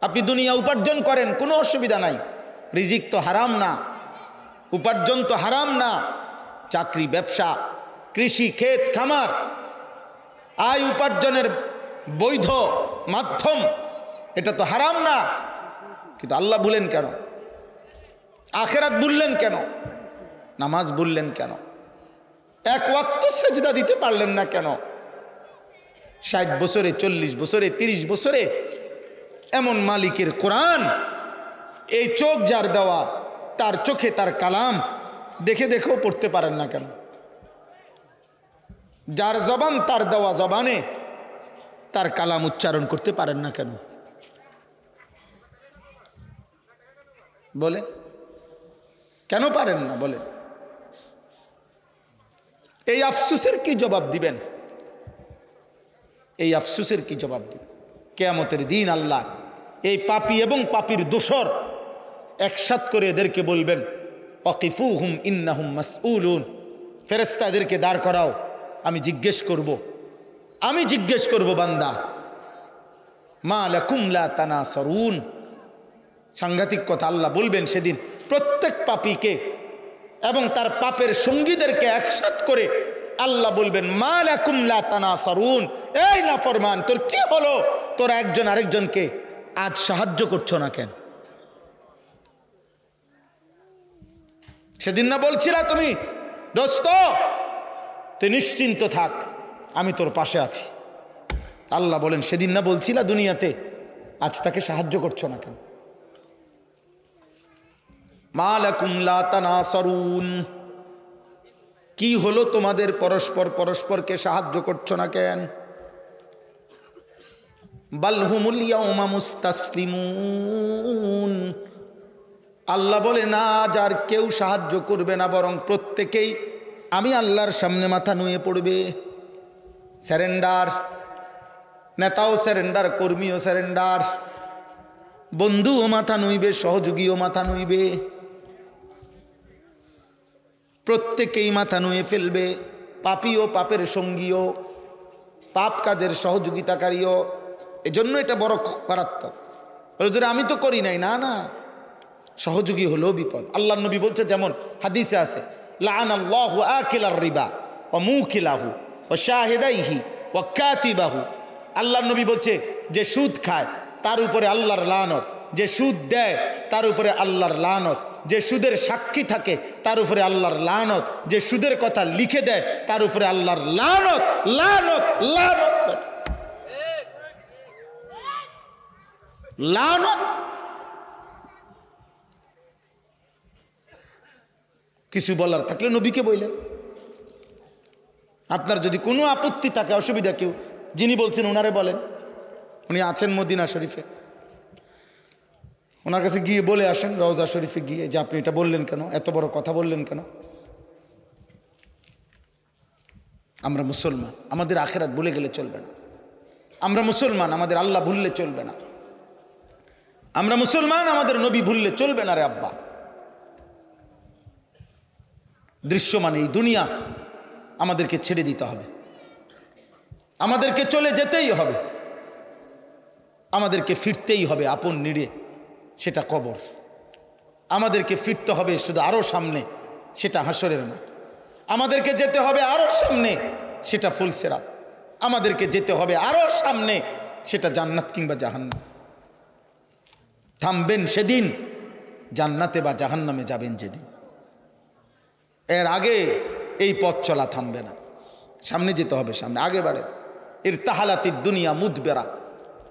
আপনি দুনিয়া উপার্জন করেন, কোনো অসুবিধা নাই। রিজিক তো হারাম না, উপার্জন তো হারাম না। চাকরি, ব্যবসা, কৃষি, ক্ষেত খামার, আয় উপার্জনের বৈধ মাধ্যম, এটা তো হারাম না। কিন্তু আল্লাহ বললেন কেন? আখিরাত বললেন কেন? নামাজ বললেন কেন? 1 ওয়াক্ত সেজদা দিতে পারলেন না কেন? 60 বছরে, 40 বছরে, 30 বছরে এমন মালিকের কোরআন, এই চোখ যার দেওয়া, তার চোখে তার কালাম দেখে দেখেও পড়তে পারেন না কেন? যার জবান, তার দেওয়া জবানে তার কালাম উচ্চারণ করতে পারেন না কেন? বলেন, কেন পারেন না? বলেন। এই আফসোসের কি জবাব দিবেন? এই আফসোসের কি জবাব দিবেন? কিয়ামতের দিন আল্লাহ এই পাপী এবং পাপীর দোসর একসাথ করে এদেরকে বলবেন, ওয়াকিফুহুম ইন্নাহুম মাসউলুন। ফেরেশতা এদেরকে দাঁড় করাও, আমি জিজ্ঞেস করব, বান্দা মা লাকুম লা তানাসারুন। সাংঘাতিক কথা আল্লাহ বলবেন সেদিন প্রত্যেক পাপীকে এবং তার পাপের সঙ্গীদেরকে একসাথ করে আল্লাহ বলবেন, মা লাকুম লা তানাসারুন, এই নাফরমান, তোর কি হলো? তোরা একজন আরেকজনকে আজ সাহায্য করছো না কেন? সেদিন না বলছিলা তুমি, দোস্ত তুই নিশ্চিন্ত থাক, আমি তোর পাশে আছি। আল্লাহ বলেন, সেদিন না বলছিলা দুনিয়াতে, আজ তাকে সাহায্য করছো না কেন? মা লাকুম লা তানাসারুন, কি হলো তোমাদের পরস্পর পরস্পরকে সাহায্য করছো না কেন? বাল হুমুল ইয়াউমা মুস্তাসলিমুন, আল্লাহ বলে না, যার কেউ সাহায্য করবে না, বরং প্রত্যেকেই আমি আল্লাহর সামনে মাথা নুয়ে পড়বে। স্যারেন্ডার, নেতাও স্যারেন্ডার, কর্মীও স্যারেন্ডার, বন্ধুও মাথা নুইবে, সহযোগীও মাথা নুইবে, প্রত্যেকেই মাথা নুয়ে ফেলবে। পাপীও পাপের সঙ্গীও, পাপ কাজের সহযোগিতাকারীও। এজন্য এটা বড় মারাত্মক। হুজুর আমি তো করি নাই, না না, সহযোগী হলেও বিপদ। আল্লাহ নবী বলছে, যেমন হাদিসে আছে, লাআনাল্লাহু আকিলার রিবা ওয়া মুকিলাহু ওয়া শাহিদাইহি ওয়া কাতিবাহু। আল্লাহ নবী বলছে, যে সুদ খায় তার উপরে আল্লাহর লানত, যে সুদ দেয় তার উপরে আল্লাহর লানত, যে সুদের সাক্ষী থাকে তার উপরে আল্লাহর লানত, যে সুদের কথা লিখে দেয় তার উপরে আল্লাহর লানত। লানত লানত লানত। কিছু বলার থাকলে নবীকে বললেন। আপনার যদি কোনো আপত্তি থাকে, অসুবিধা, কেউ যিনি বলছেন ওনারে বলেন। উনি আছেন মদিনা শরীফে, ওনার কাছে গিয়ে বলে আসেন, রওজা শরীফে গিয়ে, যে আপনি এটা বললেন কেন, এত বড় কথা বললেন কেন? আমরা মুসলমান, আমাদের আখেরাত ভুলে গেলে চলবে না। আমরা মুসলমান, আমাদের আল্লাহ ভুললে চলবে না। আমরা মুসলমান, আমাদের নবী ভুললে চলবে না রে আব্বা। দৃশ্যমান এই দুনিয়া আমাদেরকে ছেড়ে দিতে হবে, আমাদেরকে চলে যেতেই হবে, আমাদেরকে ফিরতেই হবে আপন নিড়ে, সেটা কবর। আমাদেরকে ফিরতে হবে শুধু আরও সামনে, সেটা হাসরের মাঠ। আমাদেরকে যেতে হবে আরও সামনে, সেটা ফুলসিরাত। আমাদেরকে যেতে হবে আরও সামনে, সেটা জান্নাত কিংবা জাহান্নাম। থামবেন সেদিন, জান্নাতে বা জাহান্নামে যাবেন যেদিন। এর আগে এই পথ চলা থামবে না, সামনে যেতে হবে, সামনে আগে বাড়ে। ইরতাহালাতিদ দুনিয়া মুদবিরা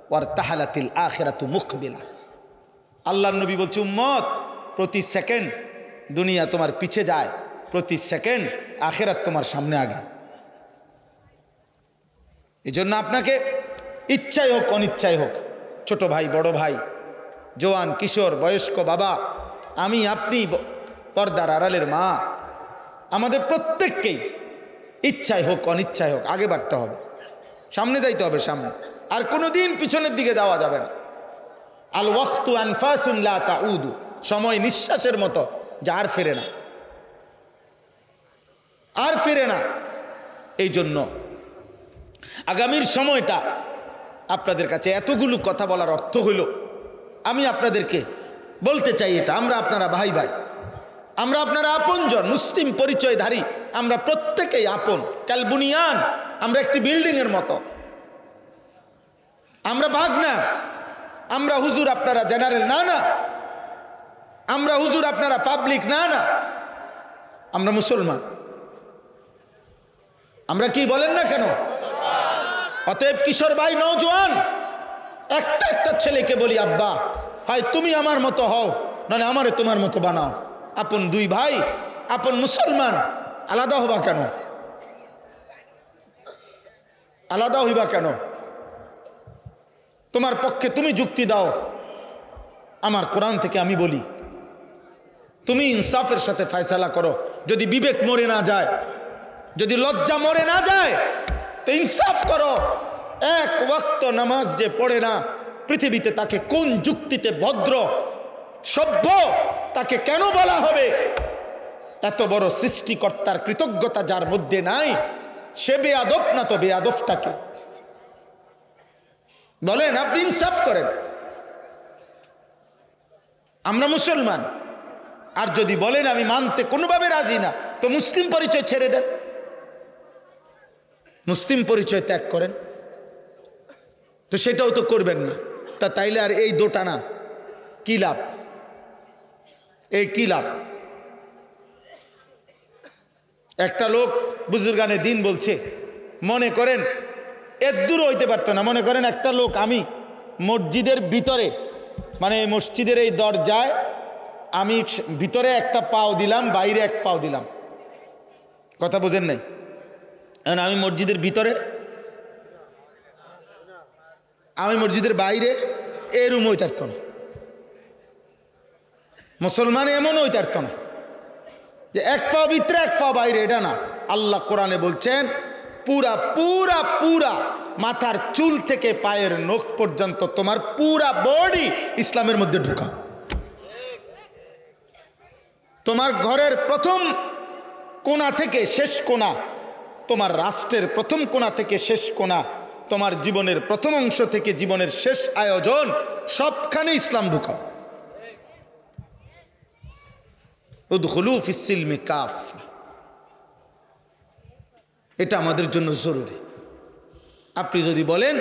ওয়ার তাহালাতিল আখিরাতু মুকবিলা। আল্লাহর নবী বলছে, উম্মত, প্রতি সেকেন্ড দুনিয়া তোমার পিছে যায়, প্রতি সেকেন্ড আখিরাত তোমার সামনে আগে। এই জন্য আপনাকে ইচ্ছাই হোক অনিচ্ছাই হোক, ছোট ভাই বড় ভাই, জওয়ান কিশোর বয়স্ক বাবা, আমি আপনি, পর্দার আড়ালের মা, আমাদের প্রত্যেককেই ইচ্ছাই হোক অনিচ্ছাই হোক আগে বাড়তে হবে, সামনে যাইতে হবে, সামনে। আর কোনো দিন পিছনের দিকে যাওয়া যাবে না। আল ওয়াক্তু আনফাসুন লা তাউদু, সময় নিঃশ্বাসের মতো, যা আর ফিরে না, আর ফিরে না। এই জন্য আগামীর সময়টা আপনাদের কাছে এতগুলো কথা বলার অর্থ হইল, আমি আপনাদেরকে বলতে চাই এটা, আমরা আপনারা ভাই ভাই, আমরা আপনারা আপনজন, মুসলিম পরিচয়ধারী, আমরা প্রত্যেকেই আপন। কাল বুনিয়ান, আমরা একটি বিল্ডিংয়ের মতো, আমরা ভাগ না। আমরা হুজুর আপনারা জেনারেল না, না আমরা হুজুর আপনারা পাবলিক না, না আমরা মুসলমান। আমরা কি বলেন না কেন? অতএব কিশোর ভাই, নওজোয়ান, একটা একটা ছেলেকে বলি, আব্বা হয় তুমি আমার মতো হও, নাহলে আমারে তোমার মতো বানাও। আপন দুই ভাই, আপন মুসলমান, আলাদা হবা কেন? আলাদা হইবা কেন? তোমার পক্ষে তুমি যুক্তি দাও, আমার কোরআন থেকে আমি বলি, তুমি ইনসাফের সাথে ফয়সালা করো। যদি বিবেক মরে না যায়, যদি লজ্জা মরে না যায়, তো ইনসাফ করো। এক ওয়াক্ত নামাজ যে পড়ে না পৃথিবীতে, তাকে কোন যুক্তিতে ভদ্র সভ্য তাকে কেন বলা হবে? এত বড় সৃষ্টিকর্তার কৃতজ্ঞতা যার মধ্যে নাই, সে বেয়াদব না তো বেয়াদবটাকে বলেন? আপনি ইনসাফ করেন। আমরা মুসলমান, আর যদি বলেন আমি মানতে কোনোভাবে রাজি না, তো মুসলিম পরিচয় ছেড়ে দেন, মুসলিম পরিচয় ত্যাগ করেন। তো সেটাও তো করবেন না, তা তাইলে আর এই দোটানা কি লাভ? এই কি লাভ? একটা লোক বুজুর্গানে দিন বলছে, মনে করেন এর দূর হইতে পারতো না, মনে করেন একটা লোক, আমি মসজিদের ভিতরে, মানে মসজিদের এই দরজায় আমি ভিতরে একটা পাও দিলাম, বাইরে এক পাও দিলাম, কথা বোঝেন নাই? আমি মসজিদের ভিতরে, আমি মসজিদের বাইরে, এরম হইতে পারত না। মুসলমান এমন হইতে পারত না যে এক পাও ভিতরে এক পাও বাইরে, এটা না। আল্লাহ কোরআনে বলছেন পুরা পুরা পুরা মাথার চুল থেকে পায়ের নখ পর্যন্ত তোমার পুরা বডি ইসলামের মধ্যে ঢুকা। তোমার ঘরের প্রথম কোণা থেকে শেষ কোণা, তোমার রাষ্ট্রের প্রথম কোণা থেকে শেষ কোণা, তোমার জীবনের প্রথম অংশ থেকে জীবনের শেষ আয়োজন, সবখানে ইসলাম ঢুকাও। উদখুলু ফিস সিলমি কাফা, এটা আমাদের জন্য জরুরি। আপনি যদি বলেন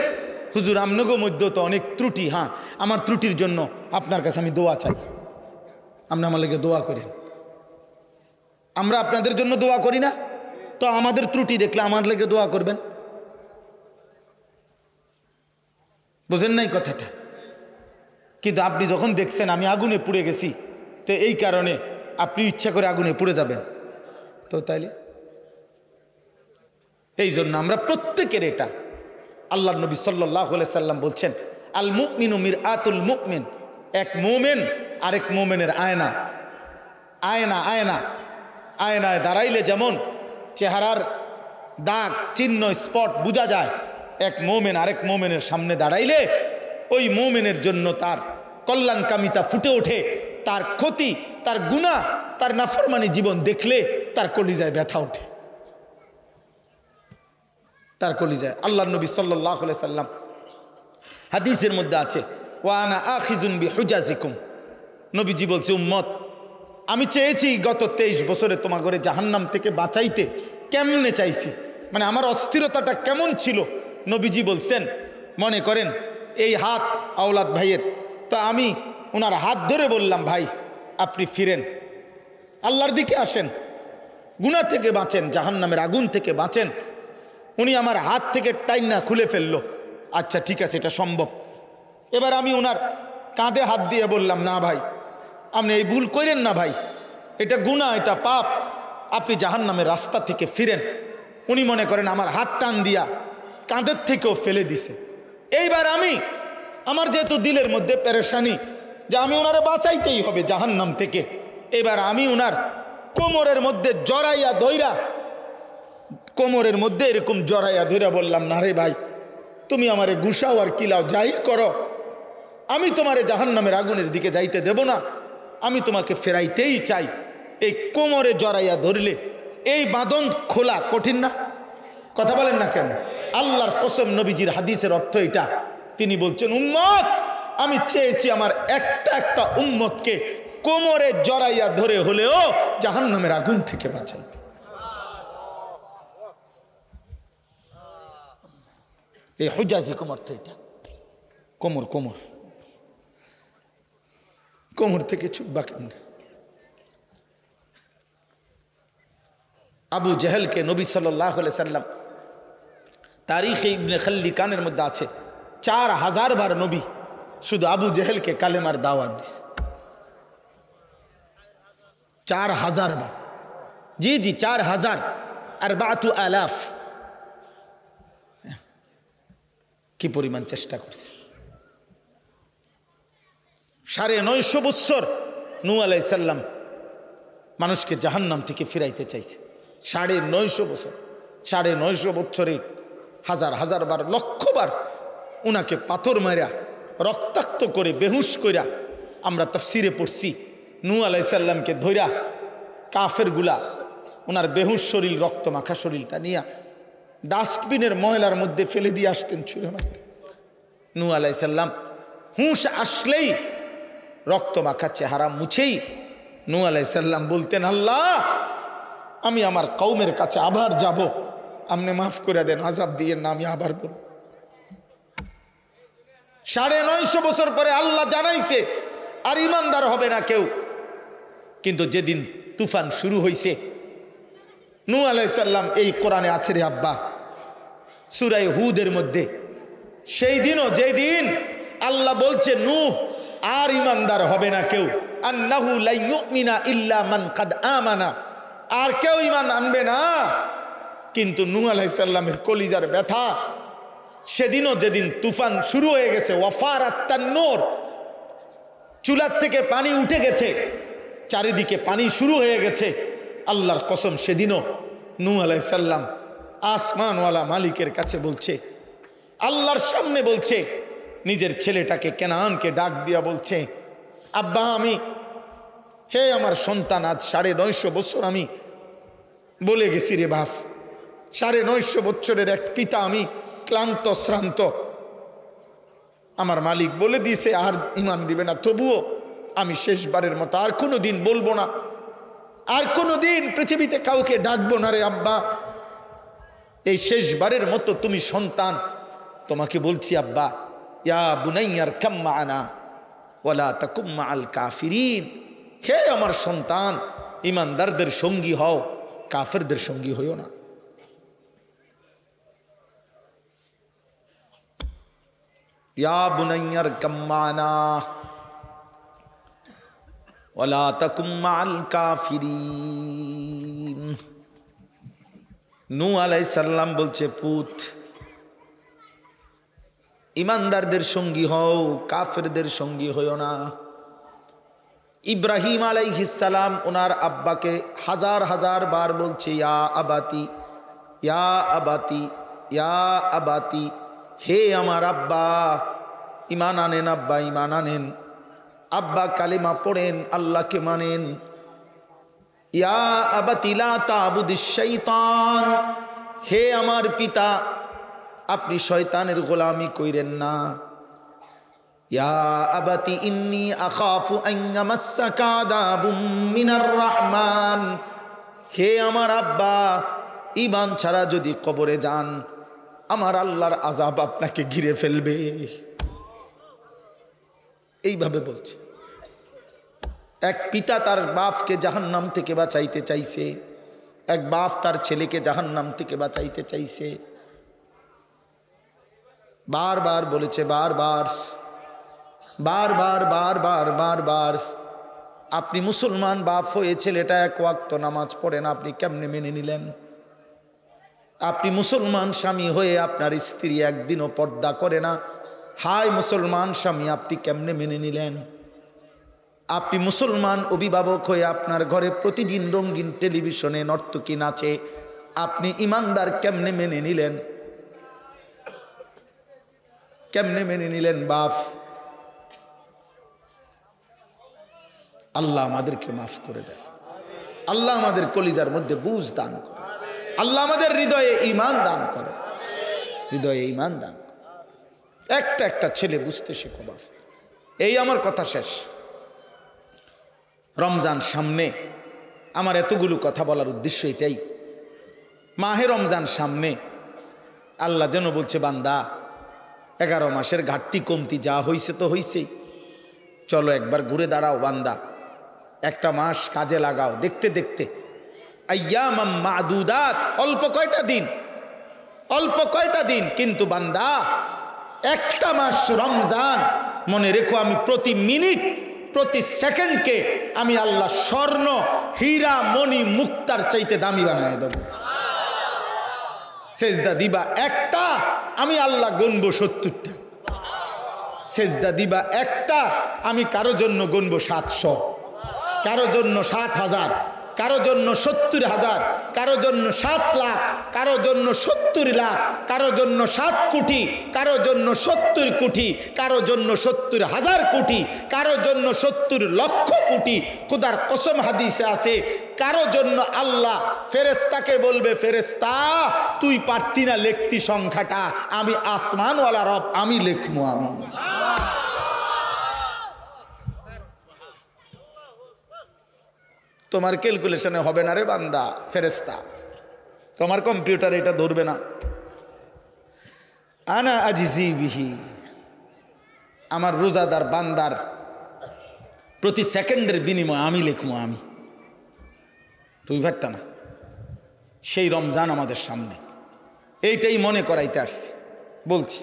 হুজুর আমনগো মধ্যে তো অনেক ত্রুটি, হ্যাঁ আমার ত্রুটির জন্য আপনার কাছে আমি দোয়া চাই, আপনি আমার লেগে দোয়া করেন। আমরা আপনাদের জন্য দোয়া করি না? তো আমাদের ত্রুটি দেখলে আমার লেগে দোয়া করবেন। বুঝেন নাই কথাটা? কিন্তু আপনি যখন দেখছেন আমি আগুনে পুড়ে গেছি, তো এই কারণে আপনি ইচ্ছা করে আগুনে পুড়ে যাবেন, তো তাইলে এই জন্য আমরা প্রত্যেকের এটা, আল্লাহ নবী সাল্লাল্লাহু আলাইহি সাল্লাম বলছেন আল মুমিনু মিরআতুল মুমিন, এক মোমেন আরেক মোমেনের আয়না। আয়না আয়না আয়নায় দাঁড়াইলে যেমন চেহারার দাগ চিহ্ন স্পট বোঝা যায়, এক মোমেন আরেক মোমেনের সামনে দাঁড়াইলে ওই মোমেনের জন্য তার কল্যাণকামিতা ফুটে ওঠে, তার ক্ষতি, তার গুনাহ, তার নাফরমানি জীবন দেখলে তার কলিজায় ব্যথা ওঠে, তার কলিজায়। আল্লাহ নবী সাল্লাল্লাহু আলাইহি সাল্লাম হাদিসের মধ্যে আছে ওয়া আনা আখিজুন বিহুজাজিকুম, নবীজি বলছে উম্মত আমি চেয়েছি গত 23 বছরে তোমার ঘরে জাহান্নাম থেকে বাঁচাইতে, কেমনে চাইছি, মানে আমার অস্থিরতাটা কেমন ছিল। নবীজি বলছেন মনে করেন এই হাত আওলাদ ভাইয়ের, তো আমি ওনার হাত ধরে বললাম ভাই আপনি ফিরেন, আল্লাহর দিকে আসেন, গুনাহ থেকে বাঁচেন, জাহান্নামের আগুন থেকে বাঁচেন। উনি আমার হাত থেকে টাইনা খুলে ফেললো, আচ্ছা ঠিক আছে এটা সম্ভব। এবার আমি ওনার কাঁধে হাত দিয়ে বললাম না ভাই আপনি এই ভুল করেন না ভাই, এটা গুনাহ, এটা পাপ, আপনি জাহান্নামের রাস্তা থেকে ফিরেন। উনি মনে করেন আমার হাত টান দিয়া কাঁধের থেকেও ফেলে দিছে। এইবার আমি, আমার যেহেতু দিলের মধ্যে পেরেশানি যে আমি ওনারে বাঁচাইতেই হবে জাহান্নাম থেকে, এবার আমি ওনার কোমরের মধ্যে জড়াইয়া ধইরা, কোমরের মধ্যে এরকম জড়াইয়া ধইরা বললাম না রে ভাই তুমি আমারে গুসাও আর কিলাও যাই করো, আমি তোমারে জাহান্নামের আগুনের দিকে যাইতে দেব না, আমি তোমাকে ফেরাইতেই চাই। এই কোমরে জড়াইয়া ধরলে এই বাঁধন খোলা কঠিন না? কথা বলেন না কেন? আল্লাহর কসম, নবীজির হাদিসের অর্থ এটা। তিনি বলছেন উম্মত আমি চেয়েছি আমার একটা একটা উম্মতকে কোমরে জড়াইয়া ধরে হলেও জাহান্নামের আগুন থেকে বাঁচাইতে। এই হুজাজিকুম অর্থ এটা, কোমর কোমর কোমর থেকে ছুটবা কেন? আবু জেহেলকে নবী সাল্লাল্লাহু আলাইহি সাল্লাম তারিখে ইবনে খাল্লিকানের মধ্যে আছে 4000 বার নবী শুধু আবু জেহেলকে কালেমার দাওয়াত দিছে, 4000 বার। জি জি 4000, আর 4000 কি পরিমাণ চেষ্টা করছে। 950 বছর নূহ আলাইহিস সালাম মানুষকে জাহান্নাম থেকে ফিরাইতে চাইছে। 950 বছর, 950 বছরে হাজার হাজার বার, লক্ষবার উনাকে পাথর মারা রক্তাক্ত করে বেহুশ কইরা, আমরা তাফসিরে পড়ছি নূহ আলাইহিস সালামকে ধইরা কাফের গুলা ওনার বেহুশ শরীর, রক্ত মাখা শরীরটা নিয়ে ডাস্টবিনের ময়লার মধ্যে ফেলে দিয়ে আসতেন, ছুঁড়ে মারতেন। নূহ আলাইহিস সালাম হুঁশ আসলেই রক্ত মাখা চেহারা মুছেই নূহ আলাইহিস সালাম বলতেন আল্লাহ আমি আমার কওমের কাছে আবার যাব, আপনি মাফ করে দেন, আযাব দিয়েন না, আমি আবার বলব। 950 বছর পরে আল্লাহ জানাইছে আর ইমানদার হবে না কেউ। কিন্তু যেদিন তুফান শুরু হয়েছে, নূহ আলাইহিস সালাম এই কোরআনে আছে রে আব্বা, সূরা হুদের মধ্যে। সেই দিনও যেদিন আল্লাহ বলছে নূহ আর ইমানদার হবে না কেউ, আন্নাহু লা ইউমিনা ইল্লা মান কাদ আমানা, আর কেউ ইমান আনবে না। কিন্তু নূহ আলাইহিস সালামের কলিজার ব্যথা, সেদিনও যেদিন তুফান শুরু হয়ে গেছে, ওয়াফারাত তান্নুর, চুলার থেকে পানি উঠে গেছে, চারিদিকে পানি শুরু হয়ে গেছে, আল্লাহর কসম সেদিনও নূহ আলাইহিস সালাম আসমানওয়ালা মালিকের কাছে বলছে, আল্লাহর সামনে বলছে, নিজের ছেলেটাকে কেনানকে ডাক দিয়া বলছে, আব্বা আমি, হে আমার সন্তান, আজ 950 বছর আমি বলে গেছি রে বাপ, 950 বছরের এক পিতা আমি, ক্লান্ত শ্রান্ত। আমার মালিক বলে দিয়েছে আর ইমান দিবে না, তবুও আমি শেষবারের মতো আর কোনো দিন বলবো না, আর কোনো দিন পৃথিবীতে কাউকে ডাকবো না রে আব্বা, এই শেষবারের মতো তুমি সন্তান, তোমাকে বলছি আব্বা, ইয়া বুনাইয়ার কাম মা'ানা ওয়ালা তাকুম মা'আল কাফিরিন, হে আমার সন্তান, ইমানদারদের সঙ্গী হও, কাফেরদের সঙ্গী হইও না। ইয়া বুনাইয়ার কাম মা'ানা ওয়ালা তাকুম মা'আল কাফিরিন। নূহ আলাইহিস সালাম বলছে, পুত ইমানদারদের সঙ্গী হও, কাফেরদের সঙ্গী হইও না। ইব্রাহিম আলাইহিস সালাম ওনার আব্বাকে হাজার হাজার বার বলছে, ইয়া আবাতি, ইয়া আবাতি, ইয়া আবাতি, হে আমার আব্বা, ইমান আনেন আব্বা, ইমান আনেন। আব্বা কালিমা পড়েন, আল্লাহকে মানেন। ইয়া আবাতি লা তা'বুদিশ শাইতান, হে আমার পিতা, আপনি শয়তানের গোলামি কইরেন না। ইয়া আবাতি ইন্নী আখাফু আন ইয়ামাসসাকা আযাবুম মিনার রাহমান, হে আমার আব্বা, ঈমান ছাড়া যদি কবরে যান, আমার আল্লাহর আযাব আপনাকে ঘিরে ফেলবে। এইভাবে বলছে। এক পিতা তার বাপকে জাহান্নাম থেকে বাঁচাইতে চাইছে, এক বাপ তার ছেলেকে জাহান্নাম থেকে বাঁচাইতে চাইছে। বারবার বলেছে, বারবার বারবার বারবার বারবার, আপনি মুসলমান বাপ হয়ে ছেলেটা এক ওয়াক্ত নামাজ পড়ে না, আপনি কেমনে মেনে নিলেন? আপনি মুসলমান স্বামী হয়ে আপনার স্ত্রী একদিনও পর্দা করে না, হায় মুসলমান স্বামী, আপনি কেমনে মেনে নিলেন? আপনি মুসলমান অভিভাবক হয়ে আপনার ঘরে প্রতিদিন রঙিন টেলিভিশনে নর্তকী নাচে, আপনি ইমানদার কেমনে মেনে নিলেন? কেমনে মেনে নিলেন বাপ? আল্লাহ আমাদেরকে মাফ করে দেয়, আল্লাহ আমাদের কলিজার মধ্যে বুঝ দান করে, আল্লাহ আমাদের হৃদয়ে ঈমান দান করে, হৃদয়ে ঈমান দান করে। একটা একটা ছেলে বুঝতে শেখো বাপ। এই আমার কথা শেষ। রমজান সামনে, আমার এতগুলো কথা বলার উদ্দেশ্য এটাই। মাহে রমজান সামনে, আল্লাহ যেন বলছে, বান্দা 11 মাসের ঘাটতি কমতি যা হইছে তো হইছেই, চলো একবার ঘুরে দাঁড়াও বান্দা, একটা মাস কাজে লাগাও। দেখতে দেখতে আইয়ামাম মাদুদাত, অল্প কয়টা দিন, অল্প কয়টা দিন, কিন্তু বান্দা একটা মাস রমজান, মনে রেখো আমি প্রতি মিনিট প্রতি সেকেন্ডকে আমি আল্লাহ স্বর্ণ হীরা মণি মুক্তার চাইতে দামি বানায় দেব। সেজদা দিবা একটা, আমি আল্লাহ গুনবো 70টা। সেজদা দিবা একটা, আমি কারো জন্য গুনবো 700, কারো জন্য 7,000, কারো জন্য 70,000, কারো জন্য 7 লাখ, কারো জন্য 70 লাখ, কারো জন্য 7 কোটি, কারো জন্য 70 কোটি, কারো জন্য 70,000 কোটি, কারো জন্য 70 লক্ষ কোটি। খোদার কসম হাদিসে আছে, কারো জন্য আল্লাহ ফেরেশতাকে বলবে, ফেরেশতা তুই পারতি না লিখতি সংখ্যাটা, আমি আসমানওয়ালা রব, আমি লিখবো। আমি তোমার ক্যালকুলেশনে হবে না রে বান্দা, ফেরেশতা তোমার কম্পিউটার এটা ধরবে না। আনা আজিজি বিহি, আমার রোজাদার বান্দার প্রতি সেকেন্ডের বিনিময় আমি লিখবো। আমি, তুমি ভাবতা না সেই রমজান আমাদের সামনে, এইটাই মনে করাইতে আসছি। বলছি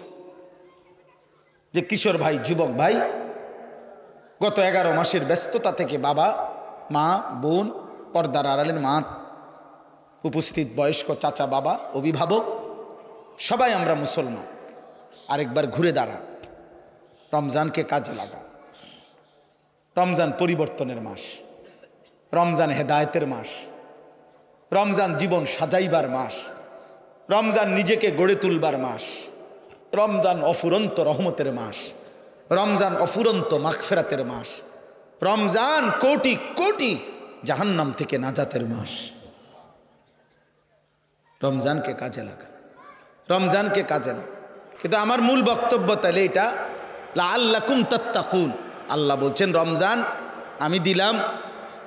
যে কিশোর ভাই, যুবক ভাই, গত 11 মাসের ব্যস্ততা থেকে বাবা, মা, বোন, পর্দার আড়ালের মা, উপস্থিত বয়স্ক চাচা, বাবা, অভিভাবক, সবাই আমরা মুসলমান। আরেকবার ঘুরে দাঁড়া, রমজানকে কাজে লাগা। রমজান পরিবর্তনের মাস, রমজান হেদায়েতের মাস, রমজান জীবন সাজাইবার মাস, রমজান নিজেকে গড়ে তুলবার মাস, রমজান অফুরন্ত রহমতের মাস, রমজান অফুরন্ত মাগফিরাতের মাস, রমজান কোটি কোটি জাহান্নাম থেকে নাজাতের মাস। রমজানকে কাজে লাগা, রমজানকে কাজে লাগা। কিন্তু আমার মূল বক্তব্য তাহলে এটা, লাআল্লাকুম তাত্তাকুন। আল্লাহ বলছেন রমজান আমি দিলাম,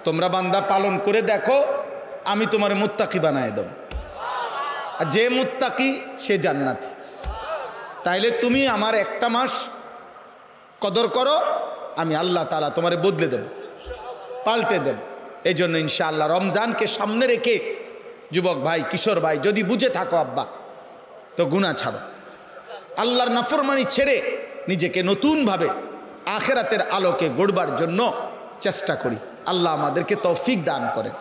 তোমরা বান্দা পালন করে দেখো, আমি তোমার মুত্তাকি বানায় দেব। আর যে মুত্তাকি সে জান্নাতি। তাইলে তুমি আমার একটা মাস কদর করো, আমি আল্লাহ তাআলা তোমারে বদলে দেব, পাল্টে দেব। এই জন্য ইনশাআল্লাহ রমজানকে সামনে রেখে যুবক ভাই, কিশোর ভাই, যদি বুঝে থাকো আব্বা, তো গুনাহ ছাড়ো, আল্লাহর নাফরমানি ছেড়ে নিজেকে নতুনভাবে আখিরাতের আলোকে গড়বার জন্য চেষ্টা করি। আল্লাহ আমাদেরকে তৌফিক দান করে।